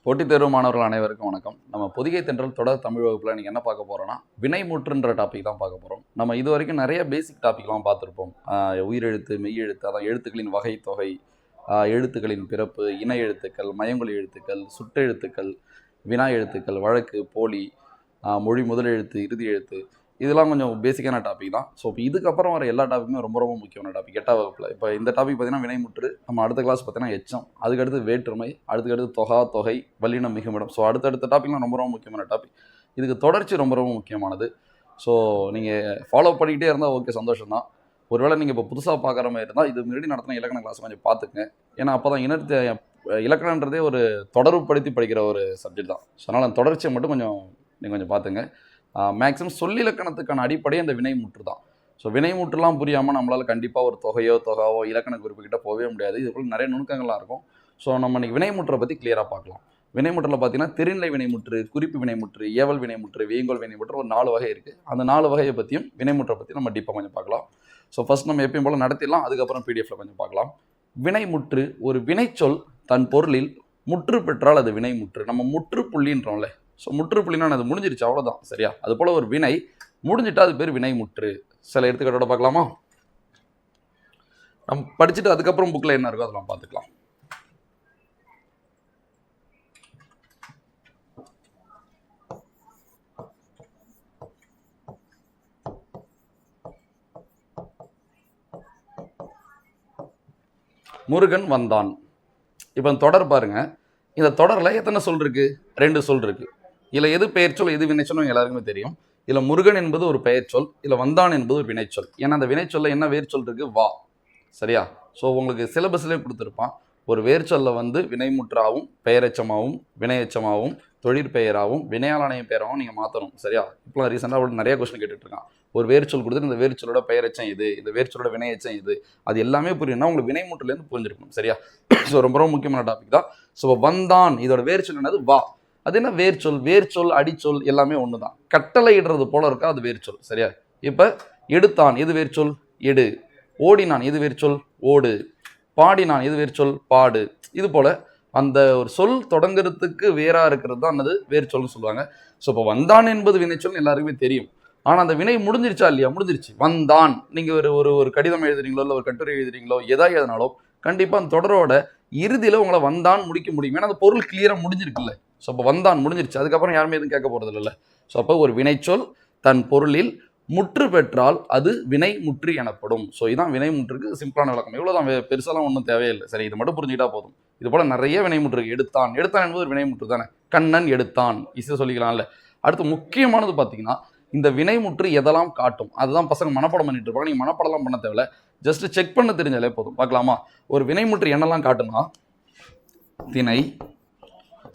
போட்டித் தேர்வு மாணவர்கள் அனைவருக்கும் வணக்கம். நம்ம பொதிகை தென்றல் தொடர் தமிழ் வகுப்பில் நீங்கள் என்ன பார்க்க போகிறோம்னா வினைமுற்றுன்ற டாபிக் தான் பார்க்க போகிறோம். நம்ம இது வரைக்கும் நிறைய பேசிக் டாபிக்லாம் பார்த்துருப்போம். உயிரெழுத்து, மெய்யெழுத்து, அதான் எழுத்துக்களின் வகை தொகை, எழுத்துக்களின் பிறப்பு, இணை எழுத்துக்கள், மயங்கொலி எழுத்துக்கள், சுட்டெழுத்துக்கள், வினா எழுத்துக்கள், வழக்கு, போலி, மொழி முதல் எழுத்து, இறுதி எழுத்து, இதெல்லாம் கொஞ்சம் பேசிக்கான டாபிக் தான். ஸோ இப்போ இதுக்கப்புறம் வர எல்லா டாப்பிக்குமே ரொம்ப ரொம்ப முக்கியமான டாபிக் 8ஆம் வகுப்பில். இப்போ இந்த டாபிக் பார்த்தீங்கன்னா வினைமுற்று, நம்ம அடுத்த கிளாஸ் பார்த்தீங்கன்னா எச்சம், அதுக்கடுத்து வேற்றுமை, அடுத்து தொகா, தொகை, வல்லினம், மிகுமிடம். ஸோ அடுத்தடுத்த டாபிக்லாம் ரொம்ப ரொம்ப முக்கியமான டாபிக். இதுக்கு தொடர்ச்சி ரொம்ப ரொம்ப முக்கியமானது. ஸோ நீங்கள் ஃபாலோ பண்ணிக்கிட்டே இருந்தால் ஓகே, சந்தோஷம் தான். ஒருவேளை நீங்கள் இப்போ புதுசாக பார்க்குற மாதிரி இருந்தால் இது முன்னாடி நடத்தின இலக்கண கிளாஸ் கொஞ்சம் பார்த்துக்குங்க. ஏன்னா அப்போ தான் இலக்கணன்றதே ஒரு தொடர்புப்படுத்தி படிக்கிற ஒரு சப்ஜெக்ட் தான். ஸோ அதனால் அந்த தொடர்ச்சியை மட்டும் நீங்கள் கொஞ்சம் பார்த்துங்க. மேக்ஸிமம் சொல்லிலக்கணத்துக்கான அடிப்படை அந்த வினைமுற்று தான். ஸோ வினைமுற்றுலாம் புரியாமல் நம்மளால் கண்டிப்பாக ஒரு தொகாவோ இலக்கண குறிப்புக்கிட்ட போகவே முடியாது. இதுக்குள்ள நிறைய நுணுக்கங்கள்லாம் இருக்கும். ஸோ நம்ம இன்னைக்கு வினைமுற்றை பற்றி கிளியராக பார்க்கலாம். வினைமுற்றில் பார்த்தீங்கன்னா தெரிநிலை வினைமுற்று, குறிப்பு வினைமுற்று, ஏவல் வினைமுற்று, வேங்கோல் வினைமுற்று, ஒரு 4 வகை இருக்குது. அந்த 4 வகையை பற்றியும் வினைமுற்றை பற்றி நம்ம டீப்பாக கொஞ்சம் பார்க்கலாம். ஸோ ஃபர்ஸ்ட் நம்ம எப்பயும் போல் நடத்திடலாம், அதுக்கப்புறம் பிடிஎஃப்ல கொஞ்சம் பார்க்கலாம். வினைமுற்று ஒரு வினைச்சொல் தன் பொருளில் முற்று பெற்றால் அது வினைமுற்று. நம்ம முற்று புள்ளின்றோம்ல, ஸோ முற்றுப்புள்ளினா அது முடிஞ்சிருச்சு, அவ்வளோதான், சரியா? அது போல் ஒரு வினை முடிஞ்சிட்டா அது பேர் வினைமுற்று. சில எடுத்துக்காட்டோட பார்க்கலாமா? நம்ம படிச்சுட்டு அதுக்கப்புறம் புக்கில் என்ன இருக்கோ அதெல்லாம் பார்த்துக்கலாம். முருகன் வந்தான். இப்போ தொடர் பாருங்க. இந்த தொடரில் எத்தனை சொல் இருக்கு? 2 சொல் இருக்கு. இதில் எது பெயர் சொல், எது வினைச்சொல் எல்லாருக்குமே தெரியும். இதில் முருகன் என்பது ஒரு பெயர் சொல், இதில் வந்தான் என்பது ஒரு வினைச்சொல். ஏன்னா அந்த வினைச்சொல்ல என்ன வேர் சொல் இருக்கு? வா, சரியா? ஸோ உங்களுக்கு சிலபஸ்லேயே கொடுத்துருப்பான். ஒரு வேர்ச்சொல்ல வினைமுற்றாகவும் பெயரெச்சமாகவும் வினையெச்சமாகவும் தொழிற்பெயராகவும் வினையாளனைய பெயராகவும் நீங்கள் மாற்றணும், சரியா? இப்போலாம் ரீசெண்டாக அவளுக்கு நிறைய கொஸ்டின் கேட்டுட்டு இருக்கான். ஒரு வேர்ச்சொல் கொடுத்துட்டு இந்த வேர்ச்சொல்லோட பெயரெச்சம் இது, இந்த வேர்ச்சொல்லோட வினையெச்சம் இது, அது எல்லாமே புரியும்னா உங்களுக்கு வினைமுற்றுலேருந்து புரிஞ்சிருக்கணும், சரியா? ஸோ ரொம்ப ரொம்ப முக்கியமான டாபிக் தான். ஸோ வந்தான் இதோட வேர்ச்சொல் என்னது? வா. அது என்ன வேர்ச்சொல்? வேர்ச்சொல் அடிச்சொல் எல்லாமே ஒன்று தான். கட்டளை இடுறது போல இருக்கா, அது வேர்ச்சொல், சரியா? இப்போ எடுத்தான், எது வேர்ச்சொல்? எடு. ஓடினான், எது வேர்ச்சொல்? ஓடு. பாடினான், எது வேர்ச்சொல்? பாடு. இது போல அந்த ஒரு சொல் தொடங்குறதுக்கு வேறா இருக்கிறது தான் அந்த வேர்ச்சொல்னு சொல்லுவாங்க. ஸோ இப்போ வந்தான் என்பது வினைச்சொல் எல்லாருக்குமே தெரியும். ஆனால் அந்த வினை முடிஞ்சிருச்சா இல்லையா? முடிஞ்சிருச்சு. வந்தான். நீங்கள் ஒரு கடிதம் எழுதுறீங்களோ இல்லை ஒரு கட்டுரை எழுதுறீங்களோ எதா எழுதினாலும் கண்டிப்பாக அந்த தொடரோட இறுதியில் உங்களை வந்தான் முடிக்க முடியும். ஏன்னா அந்த பொருள் கிளியராக முடிஞ்சிருக்குல்ல. ஸோ அப்போ வந்தான் முடிஞ்சிருச்சு, அதுக்கப்புறம் யாருமே எதுவும் கேட்க போகிறது இல்லைல்ல. ஸோ அப்போ ஒரு வினைச்சொல் தன் பொருளில் முற்று பெற்றால் அது வினை முற்று எனப்படும். ஸோ இதுதான் வினைமுற்றுக்கு சிம்பிளான விளக்கம். இவ்வளோதான், பெருசாலாம் ஒன்றும் தேவையில்லை, சரி? இது மட்டும் புரிஞ்சுக்கிட்டா போதும். இது போல் நிறைய வினைமுற்று இருக்கு. எடுத்தான் என்பது ஒரு வினைமுற்று தானே. கண்ணன் எடுத்தான், ஈஸியாக சொல்லிக்கலாம்ல. அடுத்து முக்கியமானது பார்த்தீங்கன்னா இந்த வினைமுற்று எதெல்லாம் காட்டும், அதுதான் பசங்க மனப்பாடம் பண்ணிட்டு இருப்பாங்க. நீங்கள் மனப்பாடம்லாம் பண்ண தேவையில்ல, ஜஸ்ட் செக் பண்ண தெரிஞ்சாலே போதும். பார்க்கலாமா? ஒரு வினைமுற்று என்னெல்லாம் காட்டும்னா திணை,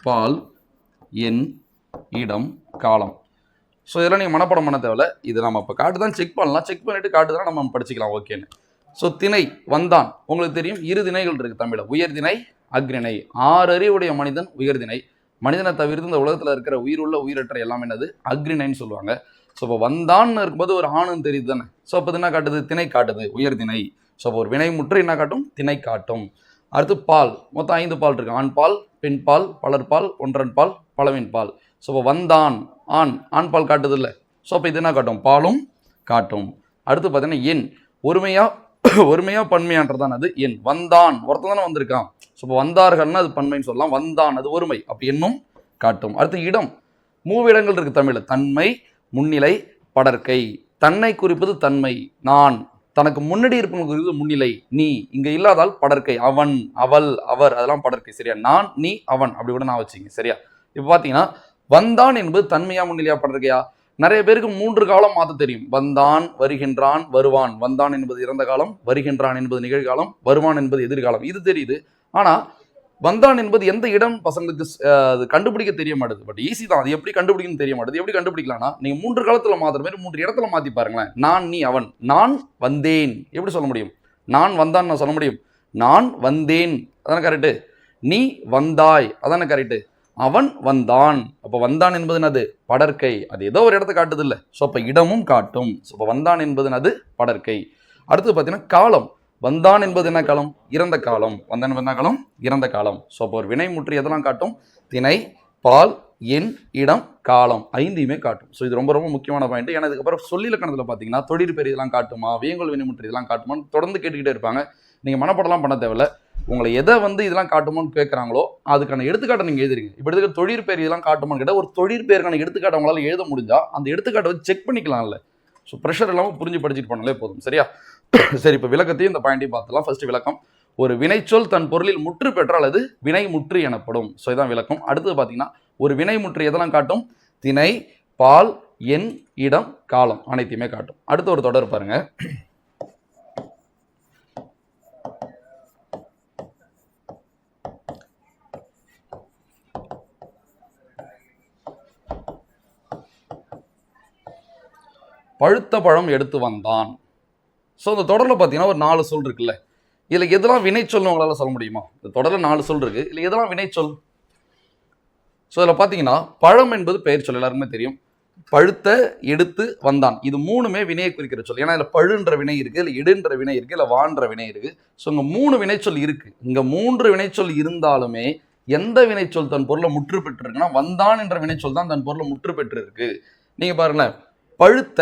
பால், எண், இடம், காலம். ஸோ இதெல்லாம் நீங்கள் மனப்பாடம் பண்ண தேவையில்ல. இது நம்ம இப்போ காட்டு தான் செக் பண்ணலாம், செக் பண்ணிவிட்டு காட்டு தான் நம்ம படிச்சுக்கலாம், ஓகேன்னு. ஸோ திணை வந்தான், உங்களுக்கு தெரியும் 2 திணைகள் இருக்குது தமிழில். உயர்திணை, அக்ரிணை. 6 அறிவுடைய மனிதன் உயர்திணை. மனிதனை தவிர்த்து இந்த உலகத்தில் இருக்கிற உயிருள்ள உயிரற்ற எல்லாமே என்னது? அக்ரிணைன்னு சொல்லுவாங்க. ஸோ இப்போ வந்தான்னு இருக்கும்போது ஒரு ஆணுன்னு தெரியுது தானே. ஸோ அப்போ என்ன காட்டுது? திணை காட்டுது, உயர்திணை. ஸோ அப்போ ஒரு வினைமுற்று என்ன காட்டும்? திணை காட்டும். அடுத்து பால், மொத்தம் 5 பால் இருக்கு. ஆண் பால், பெண் பால், பலர்பால், ஒன்றன் பால், பலவின் பால். ஸோ இப்போ வந்தான், ஆண் பால் காட்டுது இல்லை. ஸோ அப்போ இது என்ன காட்டும்? பாலும் காட்டும். அடுத்து பார்த்தீங்கன்னா எண், ஒருமையா பன்மையான்றதான் அது எண். வந்தான், ஒருத்தன் தானே வந்திருக்கான். ஸோ இப்போ வந்தார்கள்னா அது பன்மைன்னு சொல்லலாம், வந்தான் அது ஒருமை, அப்போ எண்ணும் காட்டும். அடுத்து இடம், 3 இடங்கள் இருக்கு தமிழில். தன்மை, முன்னிலை, படர்க்கை. தன்னை குறிப்பது தன்மை, நான். தனக்கு முன்னாடி இருப்பவங்களுக்கு முன்னிலை, நீ. இங்க இல்லாதால் படர்க்கை, அவன், அவள், அவர், அதெல்லாம் படர்க்கை, சரியா? நான், நீ, அவன், அப்படி கூட நான் வச்சுங்க, சரியா? இப்போ பார்த்தீங்கன்னா வந்தான் என்பது தன்மையா முன்னிலையா படர்க்கையா? நிறைய பேருக்கு 3 காலம் மாற்ற தெரியும். வந்தான், வருகின்றான், வருவான். வந்தான் என்பது இறந்த காலம், வருகின்றான் என்பது நிகழ்காலம், வருவான் என்பது எதிர்காலம், இது தெரியுது. ஆனால் வந்தான் என்பது எந்த இடம் பசங்களுக்கு அது கண்டுபிடிக்க தெரிய மாட்டேது. பட் ஈஸி தான், அது எப்படி கண்டுபிடிக்கணும்னு தெரிய மாட்டேது. எப்படி கண்டுபிடிக்கலாம்னா நீங்கள் 3 காலத்தில் மாற்றுற மாதிரி 3 இடத்துல மாற்றி பாருங்களேன். நான், நீ, அவன். நான் வந்தேன், எப்படி சொல்ல முடியும்? நான் வந்தான் நான் சொல்ல முடியும். நான் வந்தேன், அதானே கரெக்டு. நீ வந்தாய், அதானே கரெக்டு. அவன் வந்தான், அப்போ வந்தான் என்பது என்னது? படர்க்கை. அது ஏதோ ஒரு இடத்த காட்டுது இல்லை. ஸோ அப்போ இடமும் காட்டும். ஸோ இப்போ வந்தான் என்பது என்னது? படர்க்கை. அடுத்து பார்த்தீங்கன்னா காலம், வந்தான் என்பது என்ன காலம்? இறந்த காலம். வந்தான் என்பது என்ன காலம்? இறந்த காலம். ஸோ அப்போ ஒரு வினைமுற்று எதெல்லாம் காட்டும்? திணை, பால், எண், இடம், காலம் 5யுமே காட்டும். ஸோ இது ரொம்ப ரொம்ப முக்கியமான பாயிண்ட். ஏன்னா இதுக்கப்புறம் சொல்லிலக்கணத்தில் பார்த்தீங்கன்னா தொழிற்பெயர் இதெல்லாம் காட்டுமா, வியங்கோல் வினைமுற்று இதெல்லாம் காட்டுமான்னு தொடர்ந்து கேட்டுக்கிட்டே இருப்பாங்க. நீங்கள் மனப்படலாம் பண்ண தேவையில்ல. உங்களை எதை இதெல்லாம் காட்டுமான்னு கேட்குறாங்களோ அதுக்கான எடுத்துக்காட்டை நீங்கள் எழுதுறீங்க. இப்போ எடுத்துக்க தொழிற்பெயர் இதெல்லாம் காட்டுமான்னு கேட்டால் ஒரு தொழிற்பெயருக்கான எடுத்துக்காட்டை அவங்களால எழுத முடிஞ்சா அந்த எடுத்துக்காட்டை வச்சு செக் பண்ணிக்கலாம்ல. ஸோ ப்ரெஷர் இல்லாமல் புரிஞ்சு படிச்சுட்டு போனாலே போதும். சரியா? சரி, இப்போ விளக்கத்தையும் இந்த பாயிண்டையும் பார்த்துலாம். ஃபர்ஸ்ட் விளக்கம், ஒரு வினைச்சொல் தன் பொருளில் முற்று பெற்றால் அது வினைமுற்று எனப்படும். ஸோ இதான் விளக்கம். அடுத்தது பார்த்தீங்கன்னா ஒரு வினைமுற்று எதெல்லாம் காட்டும்? திணை, பால், எண், இடம், காலம் அனைத்தையுமே காட்டும். அடுத்த ஒரு தொடர் பாருங்க. பழுத்த பழம் எடுத்து வந்தான். ஸோ இந்த தொடரில் பார்த்தீங்கன்னா ஒரு 4 சொல் இருக்குல்ல. இதில் எதெல்லாம் வினைச்சொல்னு உங்களால் சொல்ல முடியுமா? இந்த தொடரில் 4 சொல் இருக்கு. இல்லை எதெல்லாம் வினைச்சொல்? ஸோ இதில் பார்த்தீங்கன்னா பழம் என்பது பெயர் சொல், எல்லாருக்குமே தெரியும். பழுத்த, எடுத்து, வந்தான் இது 3மே வினையை குறிக்கிற சொல். ஏன்னா இதில் பழுன்ற வினை இருக்கு, இல்லை எடுன்ற வினை இருக்கு, இல்லை வான்ற வினை இருக்கு. ஸோ இங்கே 3 வினைச்சொல் இருக்கு. இங்கே 3 வினைச்சொல் இருந்தாலுமே எந்த வினைச்சொல் தன் பொருளை முற்று பெற்று இருக்குன்னா வந்தான் என்ற வினைச்சொல் தான் தன் பொருளை முற்று பெற்று இருக்கு. நீங்கள் பாருங்களேன், பழுத்த.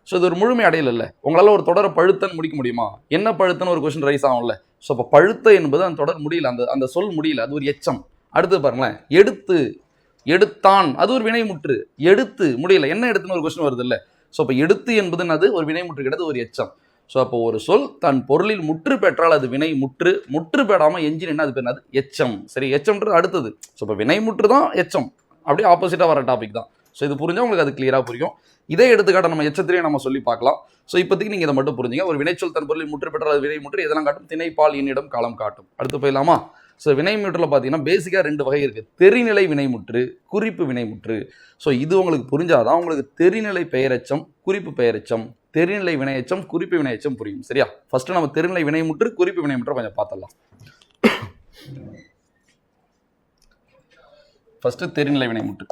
ஸோ இது ஒரு முழுமை அடையல இல்லை. உங்களால் ஒரு தொடரை பழுத்தன்னு முடிக்க முடியுமா? என்ன பழுத்தன்னு ஒரு கொஸ்டின் ரைஸ் ஆகும்ல. ஸோ அப்போ பழுத்த என்பது அந்த தொடர் முடியல, அந்த சொல் முடியல, அது ஒரு எச்சம். அடுத்து பாருங்களேன், எடுத்து, எடுத்தான் அது ஒரு வினைமுற்று. எடுத்து முடியல, என்ன எடுத்துன்னு ஒரு கொஸ்டின் வருது இல்லை. ஸோ அப்போ எடுத்து என்பது அது ஒரு வினைமுற்று கிடையாது, ஒரு எச்சம். ஸோ அப்போ ஒரு சொல் தன் பொருளில் முற்று பெற்றால் அது வினை முற்று. முற்று பெறாமல் எஞ்சின் என்ன அது பேர்? அது எச்சம். சரி, எச்சம்ன்றது அடுத்தது. ஸோ இப்போ வினைமுற்று தான் எச்சம், அப்படியே ஆப்போசிட்டாக வர டாபிக் தான். ஸோ இது புரிஞ்சால் உங்களுக்கு அது கிளியராக புரியும். இதே எடுத்துக்காட்ட நம்ம எச்சத்திலேயே நம்ம சொல்லி பார்க்கலாம். ஸோ இப்போதைக்கு நீங்கள் இதை மட்டும் புரிஞ்சுங்க. ஒரு வினைச்சொல் தன் பொருளில் முற்று பெற்றால் அது வினை முற்று எதெல்லாம் காட்டும்? திணை, பால், எண், இடம், காலம் காட்டும். அடுத்து போயிடலாமா? ஸோ வினைமுற்றில் பார்த்தீங்கன்னா பேசிக்காக 2 வகை இருக்குது. தெரிநிலை வினைமுற்று, குறிப்பு வினைமுற்று. ஸோ இது உங்களுக்கு புரிஞ்சாதான் உங்களுக்கு தெரிநிலை பெயரெச்சம், குறிப்பு பெயரெச்சம், தெரிநிலை வினையச்சம், குறிப்பு வினையச்சம் புரியும். சரியா? ஃபர்ஸ்ட் நம்ம தெரிநிலை வினைமுற்று, குறிப்பு வினைமுற்று கொஞ்சம் பார்த்தலாம். ஃபர்ஸ்ட் தெரிநிலை வினைமுற்று.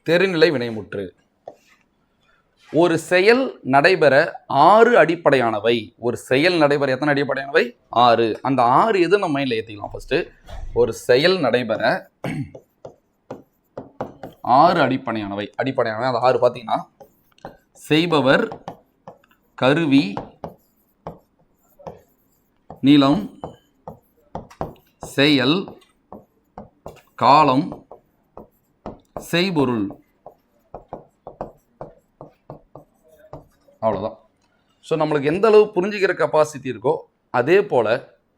தெரிநிலை வினைமுற்று. ஒரு செயல் நடைபெற 6 அடிப்படையானவை. ஒரு செயல் நடைபெற எத்தனை அடிப்படையானவை? 6. அந்த 6 எது நம்ம மைண்ட்ல ஏற்றிக்கலாம். ஃபர்ஸ்ட் ஒரு செயல் நடைபெற 6 அடிப்படையானவை. அந்த 6 பார்த்தீங்கன்னா செய்பவர், கருவி, நிலம், செயல், காலம், செய்பொருள். அவ்வளோதான். ஸோ நம்மளுக்கு எந்த அளவு புரிஞ்சுக்கிற கெப்பாசிட்டி இருக்கோ அதே போல்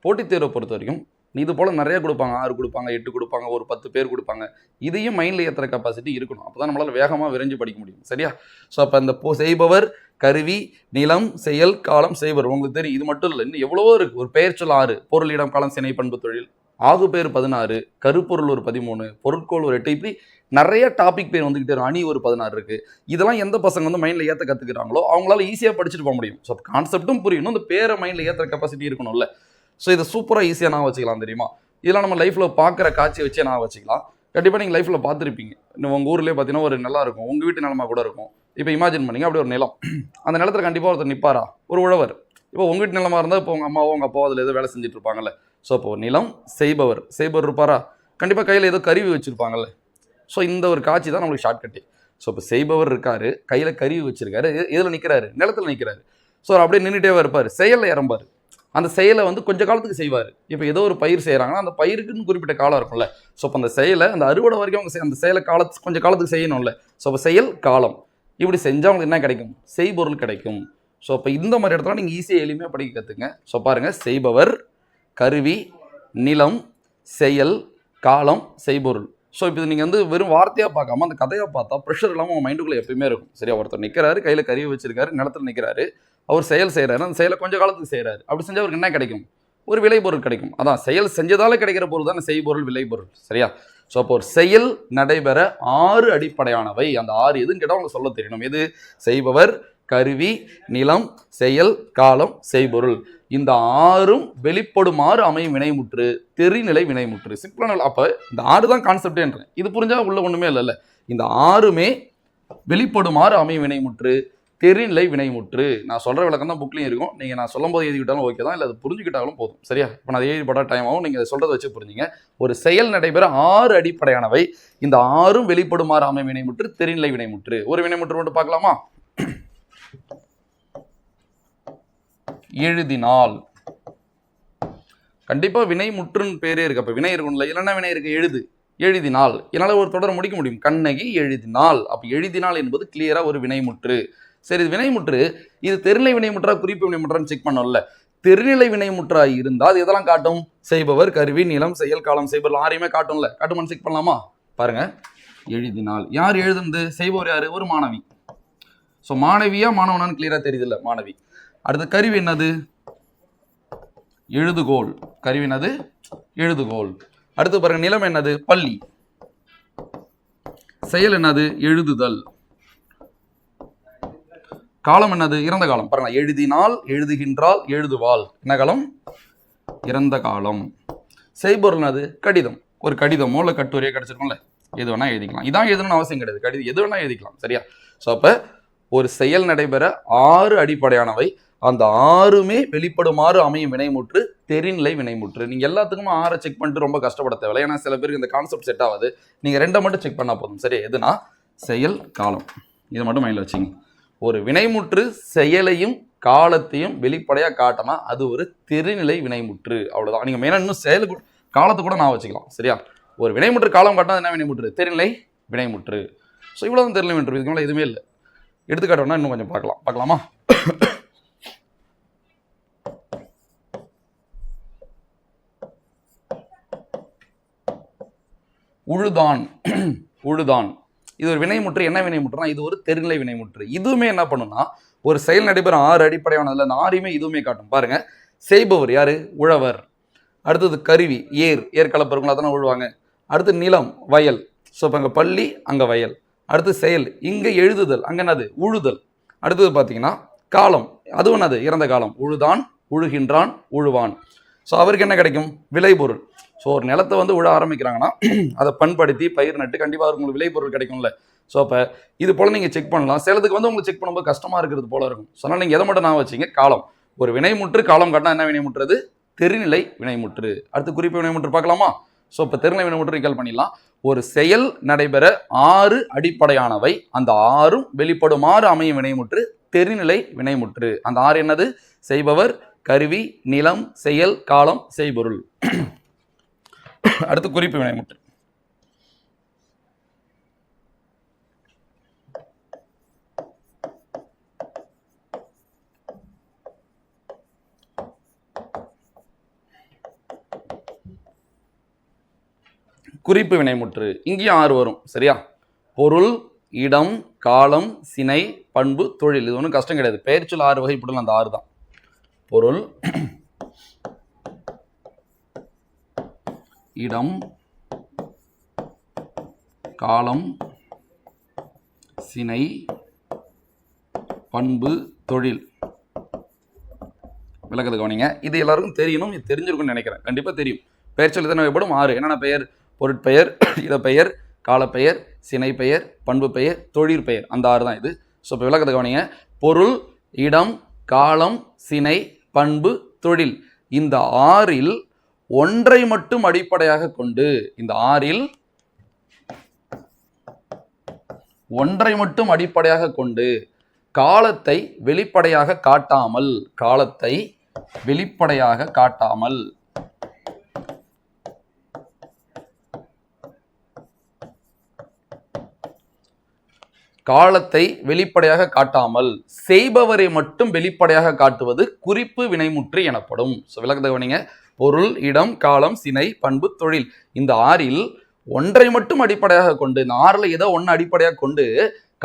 போட்டித் தேர்வை பொறுத்த வரைக்கும் இது போல் நிறைய கொடுப்பாங்க. 6 கொடுப்பாங்க, 8 கொடுப்பாங்க, ஒரு 10 பேர் கொடுப்பாங்க. இதையும் மைண்டில் ஏற்றுற கெப்பாசிட்டி இருக்கணும். அப்போ தான் நம்மளால் வேகமாக விரைஞ்சு படிக்க முடியும். சரியா? ஸோ அப்போ அந்த செய்பவர், கருவி, நிலம், செயல், காலம், செய்பவர் உங்களுக்கு தெரியும். இது மட்டும் இல்லை, இன்னும் எவ்வளவோ இருக்குது. ஒரு பெயர் சொல் 6, பொருள், இடம், காலம், சினை, பண்பு, தொழில், ஆகு பேர் 16, கருப்பொருள் ஒரு 13, பொருட்கோள் ஒரு 8. இப்படி நிறைய டாபிக் பேர் வந்துக்கிட்டே இருக்கும். அணி ஒரு 16 இருக்குது. இதெல்லாம் எந்த பசங்க மைண்டில் ஏற்ற கற்றுக்கிறாங்களோ அவங்களால ஈஸியாக படிச்சுட்டு போக முடியும். ஸோ கான்செப்டும் புரியணும், இந்த பேரை மைண்டில் ஏற்றுற கெப்பாசிட்டி இருக்கணும்ல. ஸோ இதை சூப்பராக ஈஸியாக நான் வச்சுக்கலாம். தெரியுமா? இதெல்லாம் நம்ம லைஃப்பில் பார்க்குற காட்சியை வச்சே நான் வச்சுக்கலாம். கண்டிப்பாக நீங்கள் லைஃப்பில் பார்த்துருப்பீங்க. இன்னும் உங்கள் ஊர்லேயே பார்த்தீங்கன்னா ஒரு நிலம் இருக்கும், உங்கள் வீட்டு நிலமா கூட இருக்கும். இப்போ இமேஜின் பண்ணிங்க, அப்படி ஒரு நிலம். அந்த நிலத்தில் கண்டிப்பாக ஒருத்தர் நிற்பாரா? ஒரு உழவர். இப்போ உங்கள் வீட்டு நிலமாக இருந்தால் இப்போ உங்கள் அம்மாவோ உங்கள் அப்பாவோ அதில் ஏதோ வேலை செஞ்சுட்டு இருப்பாங்கல்ல. ஸோ இப்போ நிலம், செய்பவர் இருப்பாரா? கண்டிப்பாக கையில் ஏதோ கருவி வச்சுருப்பாங்கல்ல. ஸோ இந்த ஒரு காட்சி தான் நம்மளுக்கு ஷார்ட்கட்டு. ஸோ இப்போ செய்பவர் இருக்காரு, கையில் கருவி வச்சிருக்காரு, எதில் நிற்கிறாரு? நிலத்தில் நிற்கிறாரு. ஸோ அப்படியே நின்றுட்டே இருப்பார், செயலில் இறம்பார். அந்த செயலை கொஞ்ச காலத்துக்கு செய்வார். இப்போ ஏதோ ஒரு பயிர் செய்கிறாங்கன்னா அந்த பயிருக்குன்னு குறிப்பிட்ட காலம் இருக்கும்ல. ஸோ அப்போ அந்த செயலை அந்த அறுவடை வரைக்கும் அவங்க அந்த செயலை கொஞ்சம் காலத்துக்கு செய்யணும்ல. ஸோ அப்போ செயல், காலம் இப்படி செஞ்சால் அவங்களுக்கு என்ன கிடைக்கும்? செய்பொருள் கிடைக்கும். ஸோ அப்போ இந்த மாதிரி இடத்துல நீங்கள் ஈஸியாக எளிமையாக படிக்க கற்றுங்க. ஸோ பாருங்கள், செய்பவர், கருவி, நிலம், செயல், காலம், செய்பொருள். ஸோ இப்போ இது நீங்கள் வெறும் வார்த்தையாக பார்க்காம அந்த கதையாக பார்த்தா ப்ரெஷர் இல்லாமல் உங்கள் மைண்டுக்குள்ளே எப்பயுமே இருக்கும். சரியா? ஒருத்தர் நிற்கிறாரு, கையில் கருவி வச்சிருக்காரு, நிலத்தில் நிற்கிறாரு, அவர் செயல் செய்கிறாரு, அந்த செயலை கொஞ்சம் காலத்துக்கு செய்கிறாரு. அப்படி செஞ்சால் அவருக்கு என்ன கிடைக்கும்? ஒரு விளைபொருள் கிடைக்கும். அதான் செயல் செஞ்சதால கிடைக்கிற பொருள் தான் செய்பொருள், விளைபொருள். சரியா? ஸோ அப்போ ஒரு செயல் நடைபெற 6 அடிப்படையானவை. அந்த 6 எதுன்னு கேட்டால் உங்களுக்கு சொல்ல தெரியணும். எது? செய்பவர், கருவி, நிலம், செயல், காலம், செய்பொருள். இந்த ஆறும் வெளிப்படுமாறு அமையும் வினைமுற்று தெரிநிலை வினைமுற்று. சிம்பிளான. அப்ப இந்த 6 தான் கான்செப்டேன்றேன். இது புரிஞ்சா உள்ள ஒண்ணுமே இல்லைல்ல. இந்த 6மே வெளிப்படுமாறு அமையும் வினைமுற்று தெரிநிலை வினைமுற்று. நான் சொல்ற விளக்கம் தான் புக்லையும் இருக்கும். நீங்க நான் சொல்லும் போது எழுதிக்கிட்டாலும் ஓகே தான், இல்லை அது புரிஞ்சுக்கிட்டாலும் போதும். சரியா? இப்போ நான் எழுதிப்பட்ட டைம் ஆகும். நீங்க சொல்றதை வச்சு புரிஞ்சுங்க. ஒரு செயல் நடைபெற 6 அடிப்படையானவை. இந்த 6ம் வெளிப்படுமாறு அமையும் வினைமுற்று தெரிநிலை வினைமுற்று. ஒரு வினைமுற்று மட்டும் பார்க்கலாமா? எழுதினால். கண்டிப்பா வினைமுற்றுன்னு பேரே இருக்கு. அப்ப வினை இருக்கும்ல. இல்லைன்னா வினை இருக்கு. எழுதினால். என்னால் ஒரு தொடரை முடிக்க முடியும். கண்ணகி எழுதினால். அப்ப எழுதினால் என்பது கிளியரா ஒரு வினைமுற்று. சரி, இது வினைமுற்று. இது தெரிநிலை வினைமுற்றா குறிப்பு வினைமுற்றான்னு செக் பண்ணோம்ல. தெரிநிலை வினைமுற்றா இருந்தால் அது எதெல்லாம் காட்டும்? செய்பவர், கருவி, நிலம், செயல், காலம், செய்பவர் 6மே காட்டும்ல. காட்டுமான்னு செக் பண்ணலாமா? பாருங்க. எழுதினால். யார் எழுதுனது? செய்பவர் யாரு? ஒரு மாணவி. ஸோ மாணவியா மாணவனான்னு கிளியரா தெரியுது இல்ல? மாணவி. அடுத்து கருவி என்னது? எழுதுகோல். கருவி என்னது? எழுதுகோல். அடுத்து பாருங்க, நிலம் என்னது? பள்ளி. செயல் என்னது? எழுதுதல். காலம் என்னது? இறந்த காலம். பாருங்க, எழுதினால், எழுதுகின்றால், எழுதுவாள். என்ன காலம்? இறந்த காலம். செய்பொருள் என்னது? கடிதம். ஒரு கடிதமோ இல்லை கட்டுரையோ கிடைச்சிருக்கும்ல, எது வேணா எழுதிக்கலாம். இதான் எழுதணும்னு அவசியம் கிடையாது. கடிதம் எது வேணா எழுதிக்கலாம். சரியா? ஸோ அப்ப ஒரு செயல் நடைபெற 6 அடிப்படையானவை. அந்த 6மே வெளிப்படுமாறு அமையும் வினைமுற்று தெரிநிலை வினைமுற்று. நீங்க எல்லாத்துக்குமே 6 செக் பண்ணிட்டு ரொம்ப கஷ்டப்பட தேவை. ஏன்னா சில பேருக்கு இந்த கான்செப்ட் செட் ஆகாது. நீங்க 2 மட்டும் செக் பண்ணா போதும். சரி? எதுனா செயல், காலம். இதை மட்டும் மைண்ட்ல வச்சுங்க. ஒரு வினைமுற்று செயலையும் காலத்தையும் வெளிப்படையா காட்டினா அது ஒரு தெரிநிலை வினைமுற்று. அவ்வளவுதான். நீங்க மெயினா இன்னும் செயலுக்கு காலத்தை கூட நான் வச்சுக்கலாம். சரியா? ஒரு வினைமுற்று காலம் காட்டினா என்ன வினைமுற்று? தெரிநிலை வினைமுற்று. ஸோ இவ்வளவு தெரிநிலை வினைமுற்று. இதுக்கு மேலே எதுவுமே இல்லை. எடுத்துக்காட்டோம்னா இன்னும் கொஞ்சம் பார்க்கலாமா? உழுதான். உழுதான். இது ஒரு வினைமுற்று. என்ன வினைமுற்றுனா இது ஒரு தெரிநிலை வினைமுற்று. இதுவுமே என்ன பண்ணுன்னா ஒரு செயல் நடைபெற 6 அடிப்படையானதுல அந்த 6மே இதுவுமே காட்டும். பாருங்க. செய்பவர் யாரு? உழவர். அடுத்தது கருவி, ஏர் கலப்பருங்களா தானே உழுவாங்க. அடுத்து நிலம், வயல். ஸோ இப்போ அங்கே பள்ளி, அங்கே வயல். அடுத்து செயல், இங்கே எழுதுதல், அங்கே என்னது? உழுதல். அடுத்தது பார்த்தீங்கன்னா காலம், அதுவும் என்னது? இறந்த காலம். உழுதான், உழுகின்றான், உழுவான். ஸோ அவருக்கு என்ன கிடைக்கும்? விளைபொருள். ஸோ ஒரு நிலத்தை வந்து உழ ஆரம்பிக்கிறாங்கன்னா அதை பண்படுத்தி பயிர் நட்டு கண்டிப்பாக அவருக்கு உங்களுக்கு விளைபொருள் கிடைக்கும்ல. ஸோ அப்போ இது போல் நீங்கள் செக் பண்ணலாம். சிலதுக்கு வந்து உங்களுக்கு செக் பண்ணும்போது கஷ்டமாக இருக்கிறது போல இருக்கும். ஸோ அதனால் நீங்கள் எதை மட்டும் நான் வச்சிங்க? காலம். ஒரு வினைமுற்று காலம் காட்டினா என்ன வினைமுற்றது? தெரிநிலை வினைமுற்று. அடுத்து குறிப்பு வினைமுற்று பார்க்கலாமா? ஸோ இப்போ தெரிநிலை வினைமுற்று ரீகால் பண்ணிடலாம். ஒரு செயல் நடைபெற 6 அடிப்படையானவை. அந்த 6ம் வெளிப்படுமாறு அமையும் வினைமுற்று தெரிநிலை வினைமுற்று. அந்த 6 என்னது? செய்பவர், கருவி, நிலம், செயல், காலம், செய்பொருள். அடுத்து குறிப்பு வினைமுற்று. குறிப்பு வினைமுற்று இங்கேயும் 6 வரும். சரியா? பொருள், இடம், காலம், சினை, பண்பு, தொழில். இது ஒன்றும் கஷ்டம் கிடையாது. பெயர்ச்சொல் 6 வகைப்படலாம். அந்த 6 தான். பொருள், இடம், காலம், சினை, பண்பு, தொழில். விளக்கத்தை கவனிங்க. இது எல்லாருக்கும் தெரியணும். இது தெரிஞ்சிருக்கும்னு நினைக்கிறேன். கண்டிப்பாக தெரியும். பெயர்ச்சொல் எத்தனை வகைப்படும்? 6. என்னென்ன பெயர்? பொருட்பெயர், இடப்பெயர், காலப்பெயர், சினை பெயர், பண்பு பெயர், தொழிற்பெயர். அந்த 6 தான் இது. ஸோ இப்போ விளக்கத்தை கவனிங்க. பொருள், இடம், காலம், சினை, பண்பு, தொழில். இந்த 6ல் ஒன்றை மட்டும் அடிப்படையாக கொண்டு, இந்த 6ல் ஒன்றை மட்டும் அடிப்படையாக கொண்டு காலத்தை வெளிப்படையாக காட்டாமல், காலத்தை வெளிப்படையாக காட்டாமல், காலத்தை வெளிப்படையாக காட்டாமல் செய்பவரை மட்டும் வெளிப்படையாக காட்டுவது குறிப்பு வினைமுற்று எனப்படும். ஸோ விளக்கத்தை கவனிங்க. பொருள், இடம், காலம், சினை, பண்பு, தொழில். இந்த 6ல் ஒன்றை மட்டும் அடிப்படையாக கொண்டு, இந்த 6ல் ஏதோ ஒன்று அடிப்படையாக கொண்டு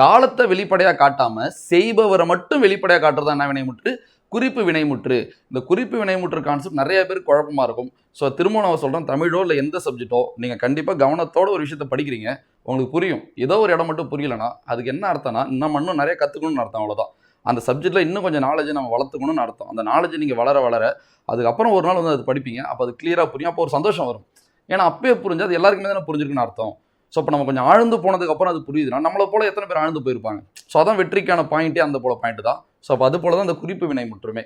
காலத்தை வெளிப்படையாக காட்டாம செய்பவரை மட்டும் வெளிப்படையாக காட்டுறதா என்ன வினைமுற்று? குறிப்பு வினைமுற்று. இந்த குறிப்பு வினைமுற்று கான்செப்ட் நிறைய பேருக்கு குழப்பமா இருக்கும். ஸோ திரும்ப நான் சொல்கிறேன், தமிழோ இல்லை எந்த சப்ஜெக்டோ நீங்கள் கண்டிப்பாக கவனத்தோட ஒரு விஷயத்தை படிக்கிறீங்க, உங்களுக்கு புரியும். ஏதோ ஒரு இடம் மட்டும் புரியலன்னா அதுக்கு என்ன அர்த்தம்னா நம்ம இன்னும் நிறைய கற்றுக்கணும்னு அர்த்தம். அவ்வளோதான். அந்த சப்ஜெக்ட்டில் இன்னும் கொஞ்சம் நாலேஜை நம்ம வளர்த்துக்கணும்னு அர்த்தம். அந்த நாலேஜை நீங்கள் வளர வளர அதுக்கப்புறம் ஒரு நாள் வந்து அது படிப்பீங்க. அப்போ அது கிளியராக புரியும். அப்போ ஒரு சந்தோஷம் வரும். ஏன்னா அப்பயே புரிஞ்சு அது எல்லாருக்குமே தானே புரிஞ்சிருக்குன்னு அர்த்தம். ஸோ இப்போ நம்ம கொஞ்சம் ஆழ்ந்து போனதுக்கப்புறம் அது புரியுதுன்னா நம்மளை போல எத்தனை பேர் ஆழ்ந்து போயிருப்பாங்க. ஸோ அதான் வெற்றிக்கான பாயிண்ட்டே அந்த போல பாயிண்ட் தான். ஸோ அப்போ அது போல தான் அந்த குறிப்பு வினை முற்றுமே.